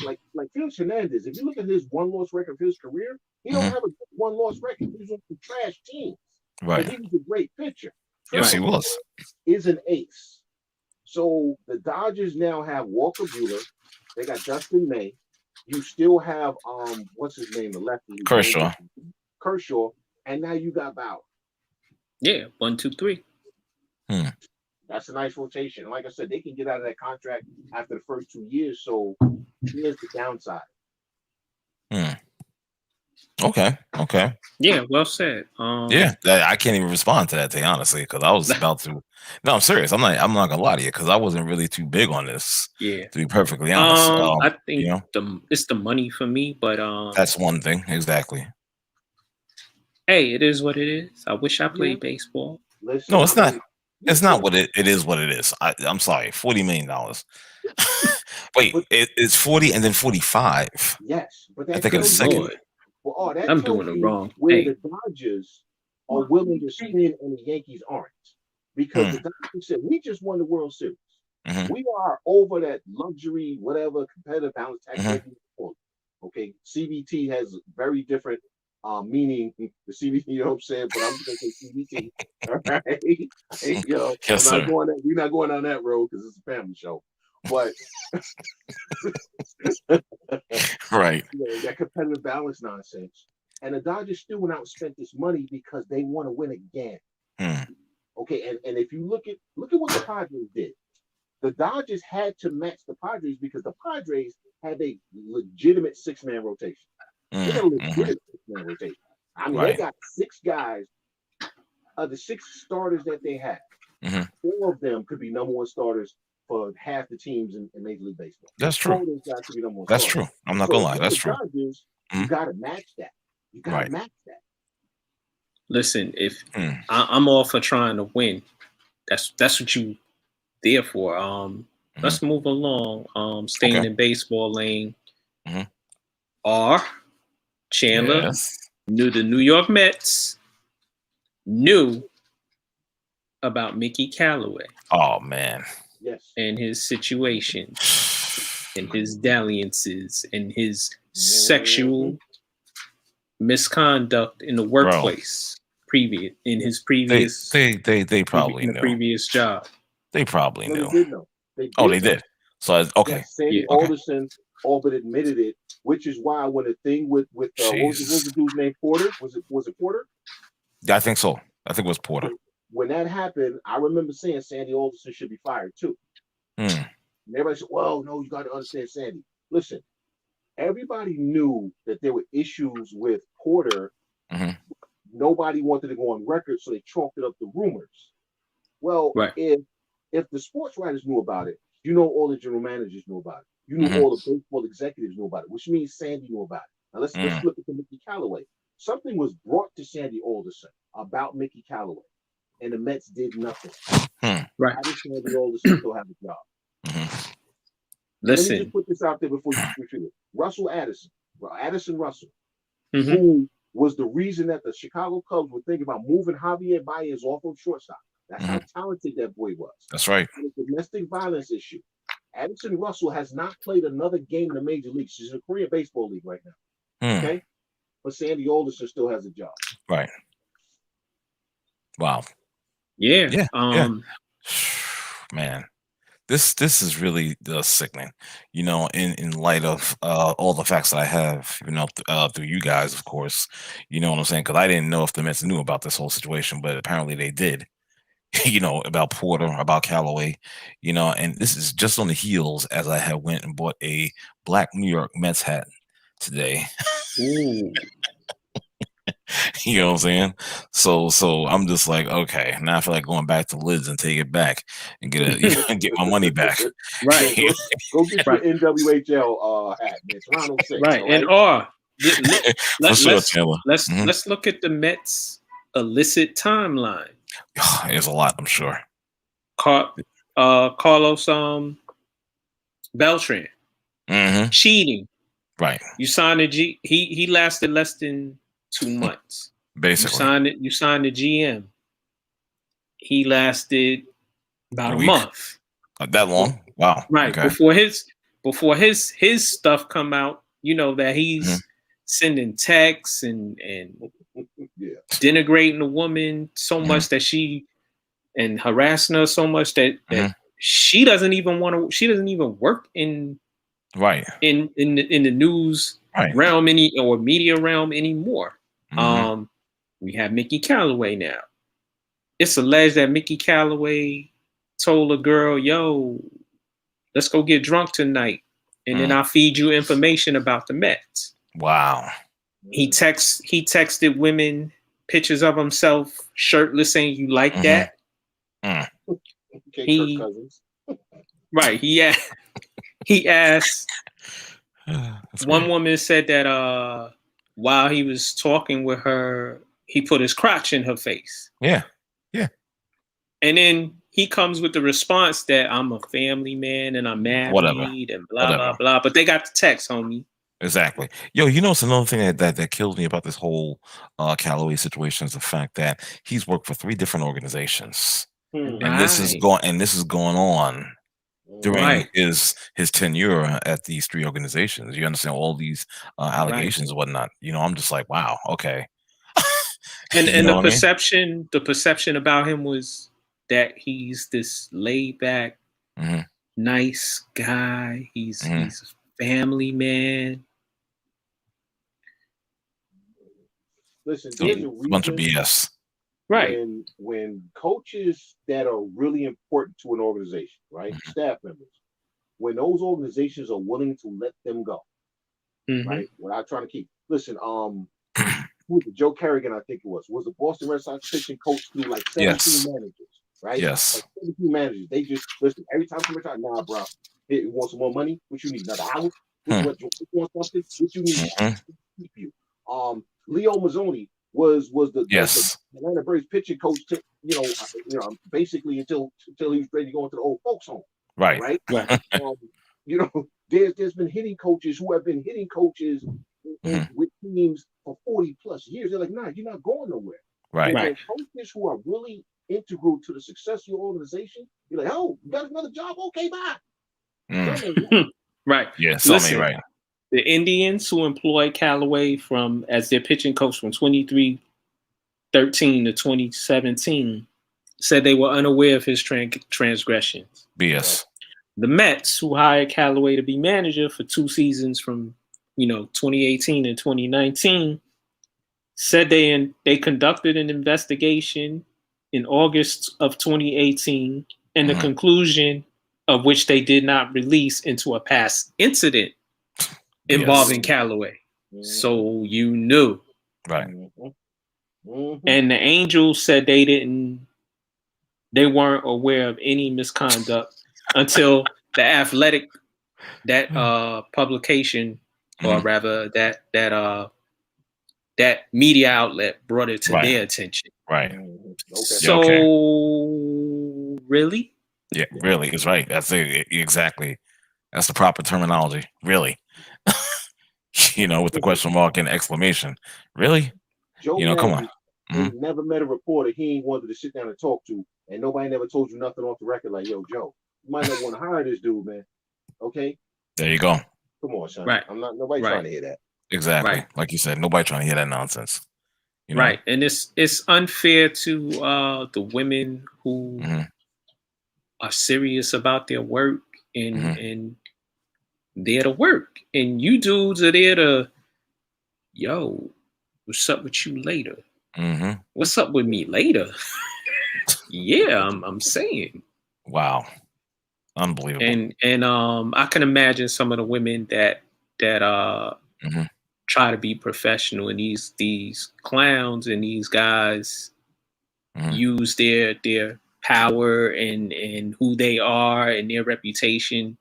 Felix Hernandez, if you look at his one-loss record for his career, he don't have a good one-loss record. He's on some trash teams. Right. He was a great pitcher. Yes, he was. Is an ace. So the Dodgers now have Walker Buehler. They got Dustin May. You still have what's his name, the lefty? Kershaw. And now you got Bauer. Yeah, 1, 2, 3. That's a nice rotation. And like I said, they can get out of that contract after the first 2 years. So here's the downside. Okay. Yeah, well said. Yeah, I can't even respond to that thing, honestly, because I was about to. No, I'm serious. I'm not gonna lie to you because I wasn't really too big on this. Yeah, to be perfectly honest. I think it's the money for me, but that's one thing exactly. Hey, it is what it is. I wish I played baseball. Listen, no, it's not. It's not what it is. What it is. I'm sorry. $40 million. Wait, it's 40 and then 45. Yes, but that I think it's a second. Well, that I'm doing it wrong. Where the Dodgers are willing to spend and the Yankees aren't. Because the Dodgers said, we just won the World Series. We are over that luxury, whatever, competitive balance tax. Okay, CBT has very different meaning. The CBT, you know what I'm saying? But I'm just going to say CBT. All right? Yes, we're not going down that road because it's a family show. But right, that competitive balance nonsense, and the Dodgers still went out and spent this money because they want to win again. Okay, and if you look at what the Padres did, the Dodgers had to match the Padres because the Padres had a legitimate 6-man rotation. They had a legitimate 6-man rotation. I mean, they got 6 guys. Of the 6 starters that they had, 4 of them could be number 1 starters for half the teams in Major League Baseball. That's true. That's true. I'm not gonna lie. That's true. Dodgers, you got to match that. You got to match that. Listen, if I'm all for trying to win, that's what you there for. Let's move along. Staying in baseball lane. R. Chandler knew the New York Mets knew about Mickey Callaway. Oh man. Yes. And his situation, and his dalliances, and his sexual misconduct in the workplace. They probably knew. Previous job. They probably knew. They did. So okay. Yes, Sandy Alderson all but admitted it, which is why when the thing with what was the dude's name? Porter? Was it Porter? Yeah, I think so. I think it was Porter. When that happened, I remember saying Sandy Alderson should be fired too. And everybody said, well, no, you got to understand Sandy. Listen, everybody knew that there were issues with Porter. Nobody wanted to go on record, so they chalked it up to rumors. Well, if the sports writers knew about it, all the general managers knew about it. All the baseball executives knew about it, which means Sandy knew about it. Now let's flip it to Mickey Callaway. Something was brought to Sandy Alderson about Mickey Callaway, and the Mets did nothing. Right. I just Sandy Alderson still have a job. Listen. Let me just put this out there before you retreat it. Russell Addison Russell, who was the reason that the Chicago Cubs were thinking about moving Javier Baez off of shortstop. That's how talented that boy was. That's right. And a domestic violence issue. Addison Russell has not played another game in the major leagues. She's in the Korean Baseball League right now. Okay? But Sandy Alderson still has a job. Right. Wow. Yeah. Man. This is really sickening, in light of all the facts that I have, through you guys, of course, you know what I'm saying? Because I didn't know if the Mets knew about this whole situation, but apparently they did, about Porter, about Callaway, and this is just on the heels as I had went and bought a black New York Mets hat today. Ooh. You know what I'm saying? So I'm just like, okay, now I feel like going back to Lids and take it back and get my money back. Right. Go get your NWHL hat, man. Toronto 6. Right. Right? And let's look at the Mets illicit timeline. There's a lot, I'm sure. Carlos Beltran. Cheating. Right. You signed he lasted less than 2 months. Basically. You signed the GM. He lasted about a month. That long? Wow. Right. Okay. Before his stuff come out, that he's sending texts and denigrating a woman so much that and harassing her so much that she doesn't even work in the news realm or media realm anymore. We have Mickey Callaway now. It's alleged that Mickey Callaway told a girl, "Yo, let's go get drunk tonight, and then I'll feed you information about the Mets." Wow. He texted women pictures of himself shirtless, saying, "You like that?" Okay, Kirk Cousins. Right. He asked. One woman said that while he was talking with her, he put his crotch in her face. Yeah. And then he comes with the response that I'm a family man and I'm married and blah, blah, blah. But they got the text, homie. Exactly. Yo, it's another thing that kills me about this whole Callaway situation is the fact that he's worked for 3 different organizations. And this is going on during his tenure at these 3 organizations. You understand all these allegations and whatnot. I'm just like, wow, okay. And the perception about him was that he's this laid back, nice guy. He's a family man. Listen, there's a bunch of BS. Right. When coaches that are really important to an organization, right, staff members, when those organizations are willing to let them go, right, without trying to keep. Listen, who was it? Joe Kerrigan, I think it was the Boston Red Sox pitching coach through like 17 managers, right? Yes. Like 17 managers. They just listen every time somebody tries, nah, bro, you want some more money? What you need? Another house? What you want something? What you need? Keep you. Leo Mazzoni was the Atlanta Braves pitching coach to, basically until he was ready to go into the old folks home. Right. There's been hitting coaches who have been hitting coaches with teams for 40 plus years. They're like, nah, you're not going nowhere. Right. And coaches who are really integral to the success of your organization, you're like, oh, you got another job? Okay, bye. Right. Yeah, listen, right. The Indians, who employed Callaway as their pitching coach from 2013 to 2017, said they were unaware of his transgressions. BS. The Mets, who hired Callaway to be manager for 2 seasons from 2018 and 2019, said they conducted an investigation in August of 2018, and the conclusion of which they did not release into a past incident involving Callaway. So you knew. Right. And the Angels said they weren't aware of any misconduct until the Athletic, that publication, or rather that media outlet brought it to their attention. Right. So really? Yeah, really is right. That's it. Exactly. That's the proper terminology. Really. With the question mark and exclamation. Really? Joe come on. He never met a reporter he ain't wanted to sit down and talk to, and nobody never told you nothing off the record like, yo, Joe, you might not want to hire this dude, man. Okay? There you go. Come on, son. Right. I'm not nobody trying to hear that. Exactly. Right. Like you said, nobody trying to hear that nonsense. Right. And it's unfair to the women who are serious about their work and there to work. And you dudes are there to, yo, what's up with you later? What's up with me later? Yeah, I'm saying. Wow. Unbelievable. And I can imagine some of the women that try to be professional, and these clowns and these guys use their power and who they are and their reputation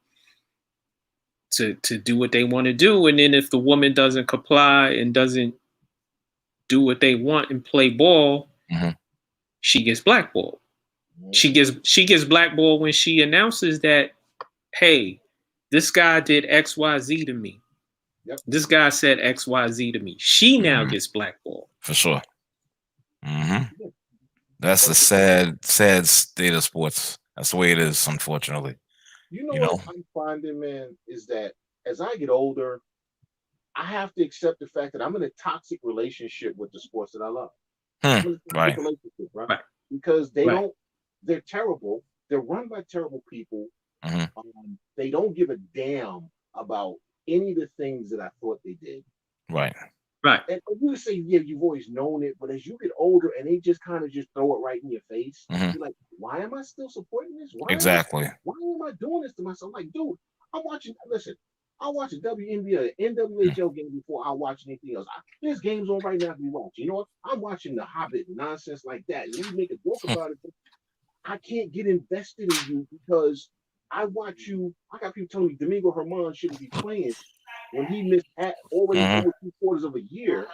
to do what they want to do. And then if the woman doesn't comply and doesn't do what they want and play ball, she gets blackballed. She gets blackballed when she announces that, hey, this guy did XYZ to me. Yep. This guy said XYZ to me. She now gets blackballed. For sure. That's the sad state of sports. That's the way it is, unfortunately. What I'm finding, man, is that as I get older, I have to accept the fact that I'm in a toxic relationship with the sports that I love. Right. Relationship, right? Right. Because they Right. don't. They're terrible. They're run by terrible people. Mm-hmm. They don't give a damn about any of the things that I thought they did. Right. Right. And you say, yeah, you've always known it, but as you get older and they just kind of just throw it right in your face, you're like, why am I still supporting this? Exactly. Why am I doing this to myself? Like, dude, listen, I'll watch a WNBA, NWHL game before I watch anything else. There's games on right now to be watching. You know what? I'm watching The Hobbit, nonsense like that. And you make a joke about it. I can't get invested in you because I watch you. I got people telling me Domingo Herman shouldn't be playing when he missed already over 3/4 of a year,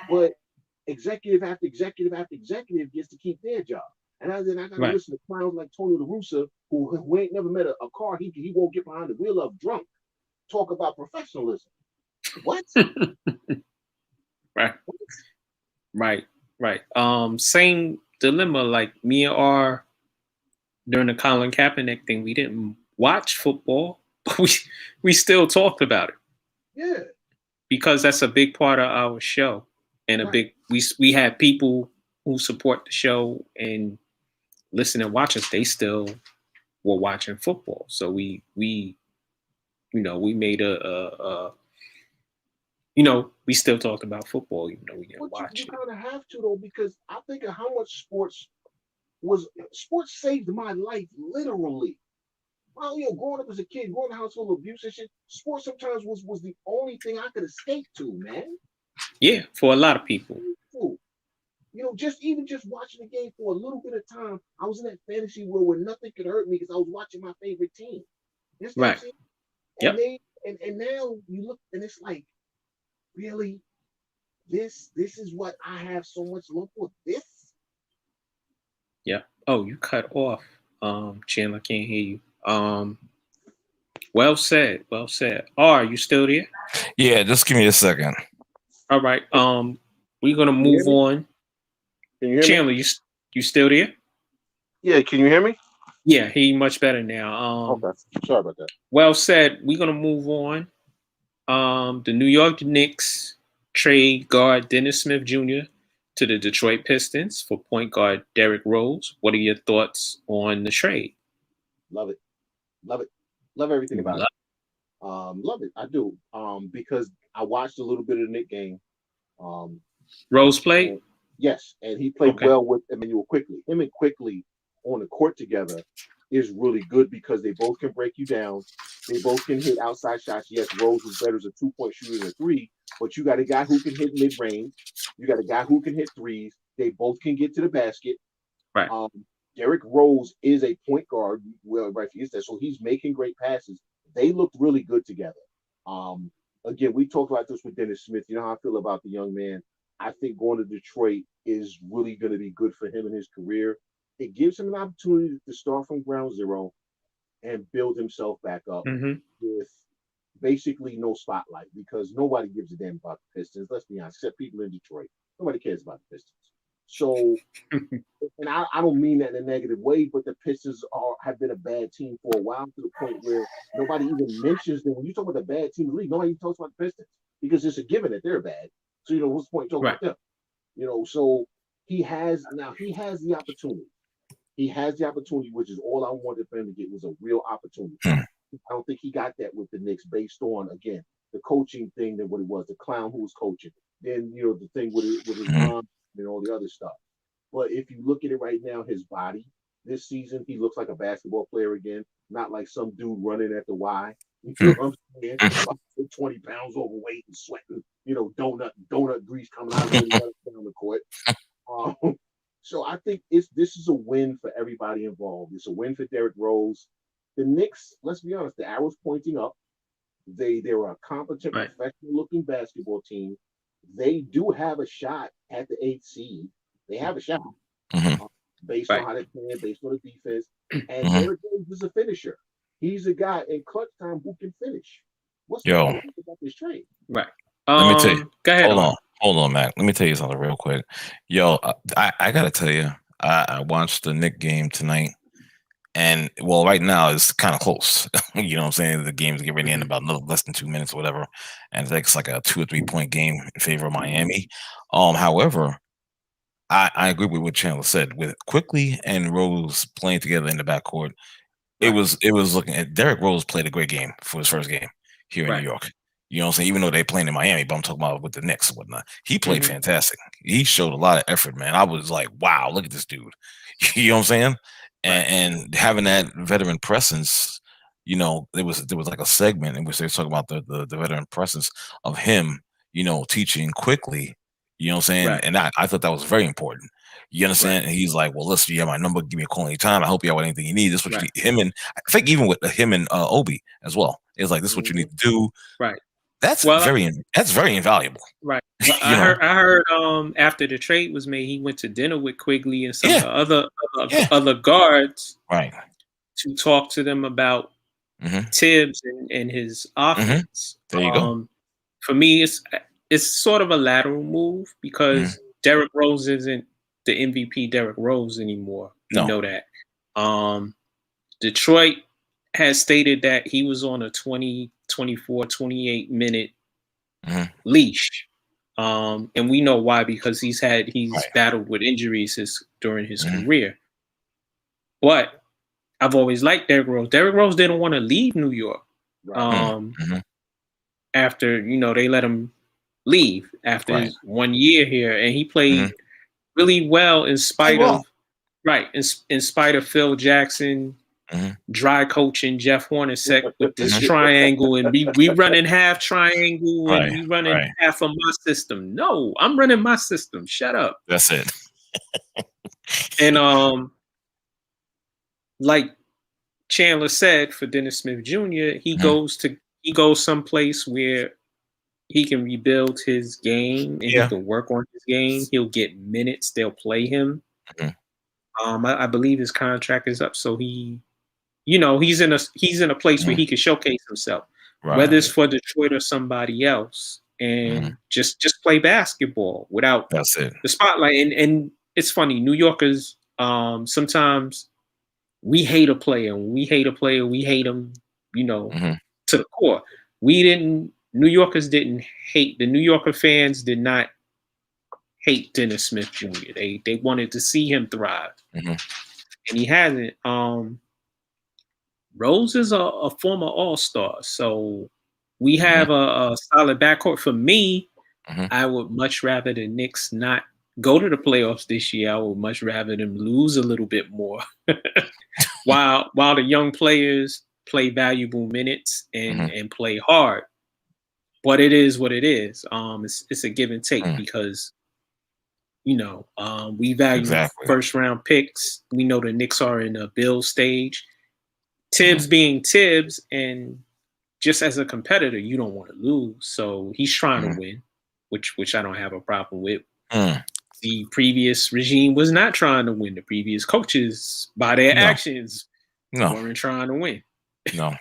but executive after executive after executive gets to keep their job. And then I gotta listen to clowns like Tony La Russa, who ain't never met a car he won't get behind the wheel of drunk, talk about professionalism. What? Right. Same dilemma like me and R during the Colin Kaepernick thing. We didn't watch football, but we still talked about it. Yeah. Because that's a big part of our show. And we have people who support the show and listen and watch us. They still were watching football. So we made we still talked about football, even though we didn't watch it. You kind of have to though, because I think of how much sports saved my life literally. Well, growing up as a kid, growing up in a house full of abuse and shit, sports sometimes was the only thing I could escape to, man. Yeah, for a lot of people. Just watching the game for a little bit of time, I was in that fantasy world where nothing could hurt me because I was watching my favorite team. Right. And and now you look and it's like, really, this is what I have so much love for. This. Yeah. Oh, you cut off. Chandler, can't hear you. Well said. Are you still there? Yeah, just give me a second. All right. We're gonna move on. Can you hear Chandler, me? you still there? Yeah, can you hear me? Yeah, hear you much better now. Okay. Sorry about that. Well said. We're gonna move on. The New York Knicks trade guard Dennis Smith Jr. to the Detroit Pistons for point guard Derrick Rose. What are your thoughts on the trade? Love it. Love everything about it. Love it. I do. Because I watched a little bit of the Knicks game. Rose played? Yes, and he played well with Emmanuel Quickly. Him and Quickly on the court together is really good because they both can break you down. They both can hit outside shots. Yes, Rose is better as a 2-point shooter than a 3, but you got a guy who can hit mid-range. You got a guy who can hit threes. They both can get to the basket. Right. Derrick Rose is a point guard. Well, right, he is that. So he's making great passes. They looked really good together. Again, we talked about this with Dennis Smith. You know how I feel about the young man. I think going to Detroit is really going to be good for him in his career. It gives him an opportunity to start from ground zero and build himself back up with basically no spotlight because nobody gives a damn about the Pistons. Let's be honest, except people in Detroit. Nobody cares about the Pistons. So, and I don't mean that in a negative way, but the Pistons have been a bad team for a while to the point where nobody even mentions them. When you talk about the bad team in the league, nobody even talks about the Pistons because it's a given that they're bad. So, what's the point talking about them? So he has the opportunity. He has the opportunity, which is all I wanted for him to get was a real opportunity. I don't think he got that with the Knicks based on, again, the coaching thing than what it was, the clown who was coaching. Then, the thing with his mom and all the other stuff. But if you look at it right now, his body this season, he looks like a basketball player again, not like some dude running at the Y. You know what I'm saying? About 20 pounds overweight and sweating, donut grease coming out of him on the court. So I think this is a win for everybody involved. It's a win for Derrick Rose. The Knicks, let's be honest, the arrow's pointing up. They're a competent, professional-looking basketball team. They do have a shot at the 8th seed. They have a shot based on how they're playing, based on the defense. And Derrick Rose is a finisher. He's a guy in clutch time who can finish. What's about this trade? Right. Let me tell you. Go ahead. Hold on, Mac. Let me tell you something real quick. Yo, I gotta tell you, I watched the Knicks game tonight. And right now it's kind of close. You know what I'm saying? The game's getting ready to end about less than 2 minutes or whatever. And it's like a 2 or 3 point game in favor of Miami. However, I agree with what Chandler said. With Quickly and Rose playing together in the backcourt, it was looking at Derrick Rose played a great game for his first game here in New York. You know what I'm saying? Even though they playing in Miami, but I'm talking about with the Knicks and whatnot. He played fantastic. He showed a lot of effort, man. I was like, wow, look at this dude. You know what I'm saying? And having that veteran presence, you know, there was like a segment in which they were talking about the veteran presence of him, you know, teaching Quickly. You know what I'm saying? And I thought that was very important. You understand? And he's like, well, listen, you have my number. Give me a call anytime. I hope you have anything you need. This is what you need. Him and I think even with him and Obi as well. It's like, this is what you need to do. That's very invaluable. Right. Well, I heard after the trade was made, he went to dinner with Quigley and some of the other guards to talk to them about Tibbs and his offense. There you go. For me, it's sort of a lateral move because Derrick Rose isn't the MVP Derrick Rose anymore. No. You know that. Detroit has stated that he was on a 20, 24, 28 minute leash. And we know why, because he's battled with injuries during his career. But I've always liked Derrick Rose. Derrick Rose didn't want to leave New York. After, you know, they let him leave after his 1 year here, and he played really well in spite of in spite of Phil Jackson dry coaching Jeff Hornacek with this triangle, and we running half triangle and we running half of my system. No, I'm running my system. Shut up. That's it. And like Chandler said, for Dennis Smith Jr., he goes someplace where he can rebuild his game and he can work on his game. He'll get minutes. They'll play him. I believe his contract is up, so he, you know, he's in a place where he can showcase himself, whether it's for Detroit or somebody else, and just play basketball without the spotlight. And it's funny, New Yorkers, sometimes we hate a player. When we hate a player, we hate him, you know, to the core. New Yorkers didn't hate, the New Yorker fans did not hate Dennis Smith Jr. They wanted to see him thrive. And he hasn't. Rose is a former All-Star, so we have a solid backcourt. For me, I would much rather the Knicks not go to the playoffs this year. I would much rather them lose a little bit more, while the young players play valuable minutes and play hard. But it is what it is. It's a give and take because, you know, we value first round picks. We know the Knicks are in a build stage. Tibbs being Tibbs, and just as a competitor, you don't want to lose. So he's trying to win, which I don't have a problem with. The previous regime was not trying to win. The previous coaches, by their actions, weren't trying to win. No.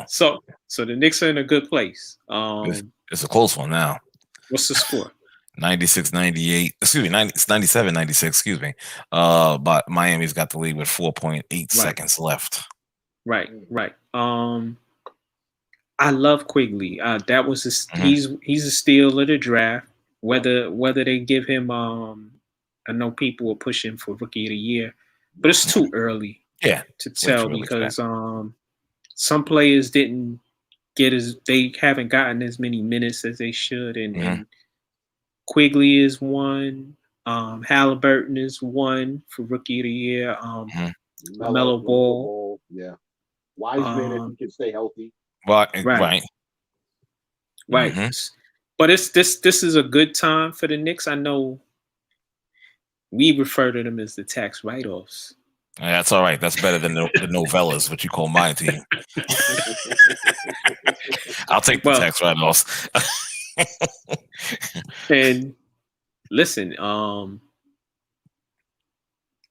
So the Knicks are in a good place. It's a close one now. What's the score? 96-98. Excuse me, 97-96. Excuse me. But Miami's got the lead with 4.8 seconds left. Right. I love Quigley. That was he's a steal of the draft. Whether they give him, I know people are pushing for Rookie of the Year, but it's too early. To tell because some players didn't they haven't gotten as many minutes as they should, and Quigley is one. Halliburton is one for Rookie of the Year. Melo Ball. Yeah. Wiseman, if he can stay healthy. Right. But this is a good time for the Knicks. I know we refer to them as the tax write-offs. Yeah, that's all right. That's better than the novellas, what you call my team. I'll take the tax write-offs. And listen,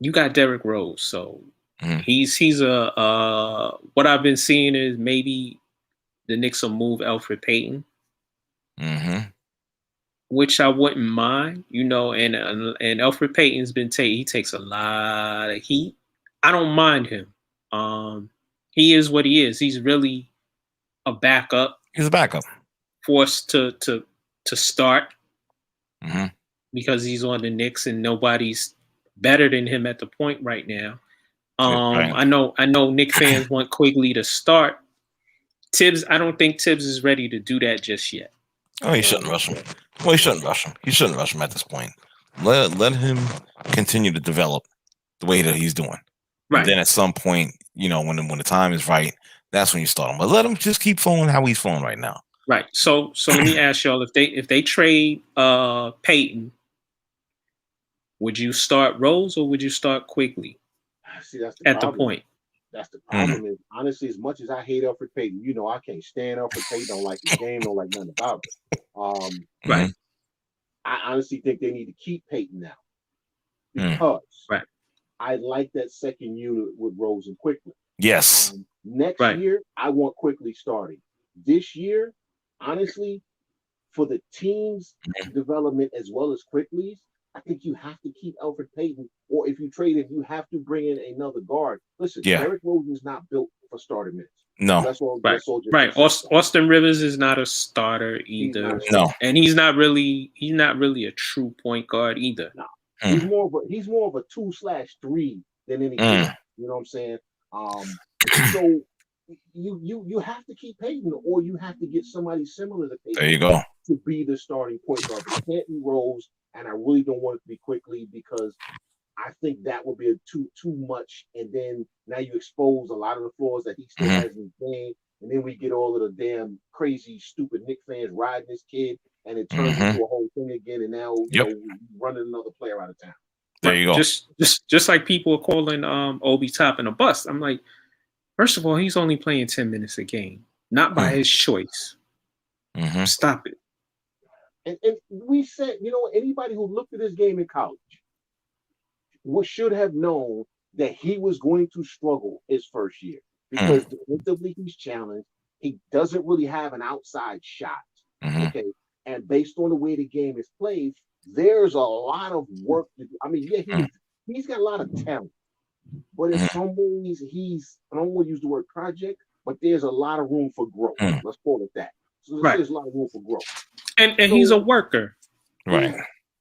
you got Derrick Rose, so he's a what I've been seeing is maybe the Knicks will move Elfrid Payton, which I wouldn't mind, you know. And Elfrid Payton's he takes a lot of heat. I don't mind him. He is what he is. He's really a backup. He's a backup. Forced to start. because he's on the Knicks and nobody's better than him at the point right now. Right. I know Knicks fans want Quigley to start. Tibbs, I don't think Tibbs is ready to do that just yet. Oh, he shouldn't rush him. Well, he shouldn't rush him. He shouldn't rush him at this point. Let him continue to develop the way that he's doing. Right. And then at some point, when the time is right, that's when you start him. But let him just keep flowing how he's flowing right now. Right. So let me ask y'all, if they trade Peyton, would you start Rose or would you start Quigley? See, that's the at problem. the point. That's the problem. Is honestly, as much as I hate Alfred Payton, I can't stand Alfred Payton. Don't like his game. Don't like nothing about it. Right. I honestly think they need to keep Payton now because I like that second unit with Rose and Quigley. Yes. Next year, I want Quigley starting. This year, honestly, for the team's development as well as Quigley's, I think you have to keep Alfred Payton, or if you trade him, you have to bring in another guard. Listen, Derrick Rose is not built for starting minutes. No, that's all. Right. Austin Rivers is not a starter either. No, and he's not really a true point guard either. No, he's more of a 2/3 than anything. You know what I'm saying? So you have to keep Payton, or you have to get somebody similar to Payton. There you go. To be the starting point guard. It can't be Rose. And I really don't want it to be Quigley because I think that would be too much. And then now you expose a lot of the flaws that he still has in his game. And then we get all of the damn crazy, stupid Knicks fans riding this kid. And it turns into a whole thing again. And now we're running another player out of town. There you go. Just like people are calling Obi Toppin a bust. I'm like, first of all, he's only playing 10 minutes a game. Not by his choice. Stop it. And we said, anybody who looked at this game in college should have known that he was going to struggle his first year because defensively he's challenged. He doesn't really have an outside shot. Okay. And based on the way the game is played, there's a lot of work to do. I mean, he's got a lot of talent, but in some ways I don't want to use the word project, but there's a lot of room for growth. Let's call it that. So there's a lot of room for growth. And he's a worker. Right.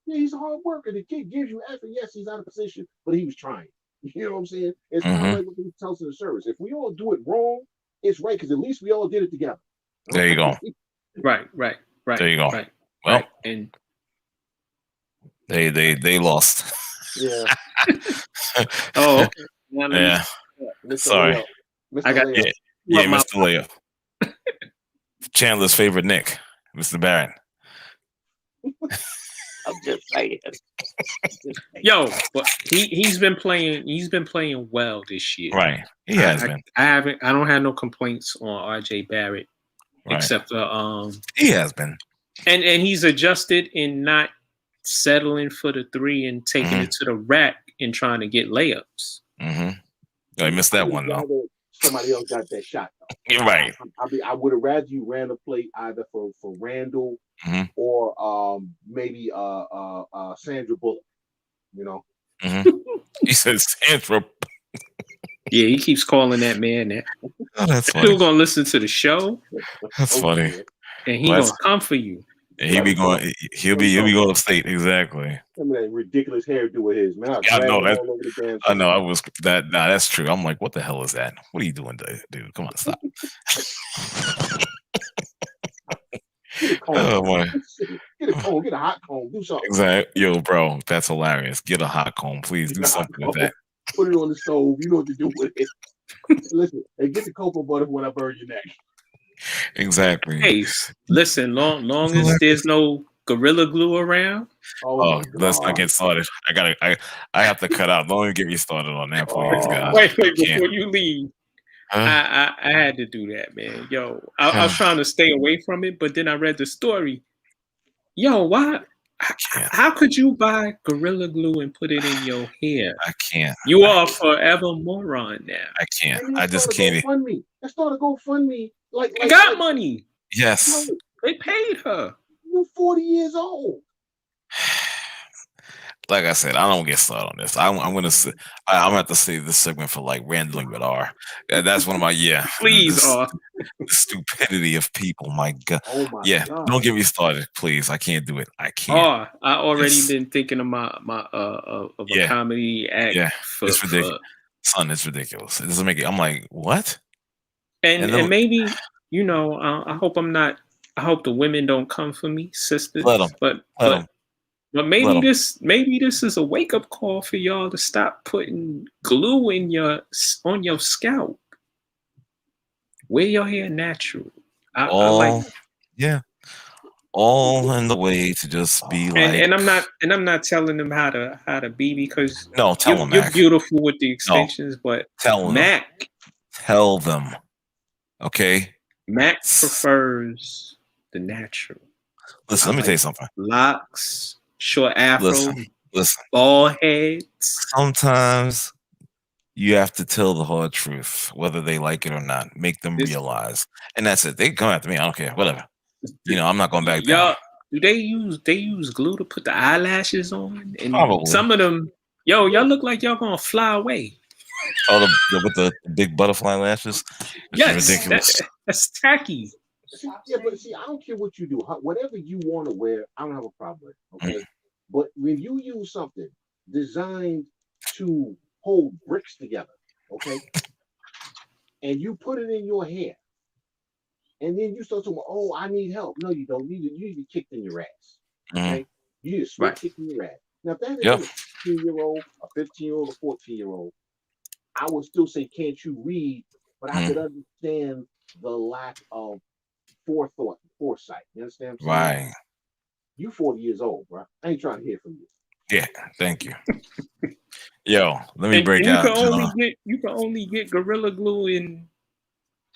Yeah, he's a hard worker. The kid gives you effort. Yes, he's out of position, but he was trying. You know what I'm saying? It's kind of like what he tells in the service. If we all do it wrong, it's right because at least we all did it together. There you go. Right. There you go. Right. Well, and they lost. Yeah. Oh. Yeah. Sorry. I got Mr. Leo. Chandler's favorite Nick, Mr. Barrett. I'm just saying. Yo, but he's been playing well this year. Right. He has been. I don't have no complaints on RJ Barrett. Right. Except he has been. And he's adjusted in not settling for the three and taking it to the rack and trying to get layups. Oh, I missed that one though. Somebody else got that shot though. You're right. I would have rather you ran the play either for Randall or maybe Sandra Bullock. He said Sandra. Yeah, he keeps calling that man that. Oh, that's funny. He's gonna listen to the show. That's funny. And he's gonna come for you. And he'll be going upstate, exactly. Some of that ridiculous hairdo of his, man. I know that. I know. I was that. Nah, that's true. I'm like, what the hell is that? What are you doing, dude? Come on, stop. Get a comb. Oh boy. Get a comb. Get a hot comb. Do something. Exactly. Yo, bro, that's hilarious. Get a hot comb, please. Do something with that. Put it on the stove. You know what to do with it. Listen, hey, get the cocoa butter when I burn your neck. Exactly. Hey, listen, long as there's no Gorilla Glue around. Oh, let's not get started. I have to cut out. Don't even get me started on that, please, guys. Wait, before you leave. I had to do that, man. Yo, I was trying to stay away from it, but then I read the story. Yo, why? How could you buy Gorilla Glue and put it in your hair? I can't. You are forever moron now. I can't. I just can't. Let's start a GoFundMe. Like got money. Yes. They paid her. You're 40 years old. like I said, I don't get started on this. I'm gonna say I'm gonna have to save this segment for like rambling with R. That's one of my Please, the stupidity of people. My God, Oh my yeah. God. Don't get me started, please. I can't do it. I can't. I already It's- been thinking of my of a Yeah. comedy act Yeah, for it's ridiculous. Son, it's ridiculous. It doesn't make it. I'm like, what? and then maybe I hope I'm not. I hope the women don't come for me, sisters. let them. But Let them. But Let maybe 'em. this is a wake up call for y'all to stop putting glue on your scalp. Wear your hair natural. I like, Yeah, all in the way to just be like. and I'm not telling them how to be, because No, tell them, you're Mac. beautiful with the No, extensions, but tell them. Tell them. Okay. Mac prefers the natural. Listen, let me tell you something. Locks, short afro, Listen. bald heads. Sometimes you have to tell the hard truth, whether they like it or not. Make them realize, and that's it. They can come after me. I don't care. Whatever. I'm not going back down. Do they use glue to put the eyelashes on? And Probably. some of them, y'all look like y'all gonna fly away. Oh, with the big butterfly lashes. It's ridiculous. That's tacky. Yeah, but see, I don't care what you do. Whatever you want to wear, I don't have a problem with it. Okay, but when you use something designed to hold bricks together, okay, and you put it in your hair, and then you start talking, oh, I need help. No, you don't. You need to be kicked in your ass. Okay, you need to straight kick in your ass. Now, if that is a 15-year-old, a 15-year-old, a 14-year-old, I would still say, can't you read? But I could understand the lack of foresight. You understand what I'm saying? Right. You 40 years old, bro. I ain't trying to hear from you. Yeah, thank you. Yo, let me break you out. You can only get Gorilla Glue in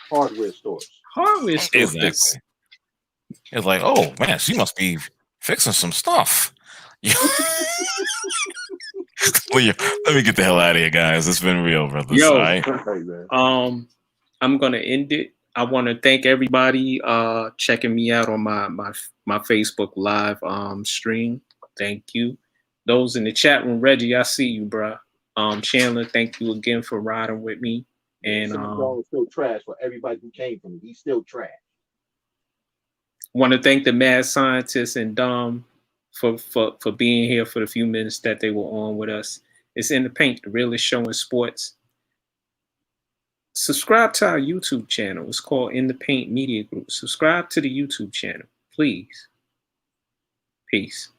hardware stores. Exactly. It's like, oh man, she must be fixing some stuff. Let me get the hell out of here, guys. It's been real, brothers. Yo, all right? I'm gonna end it. I want to thank everybody checking me out on my Facebook Live stream. Thank you. Those in the chat room, Reggie, I see you, bro. Chandler, thank you again for riding with me. And is still trash for everybody who came from me. He's still trash. Want to thank the mad scientists and Dom for being here for the few minutes that they were on with us. It's In the Paint, the realest show in sports. Subscribe to our YouTube channel. It's called In the Paint Media Group. Subscribe to the YouTube channel, please. Peace.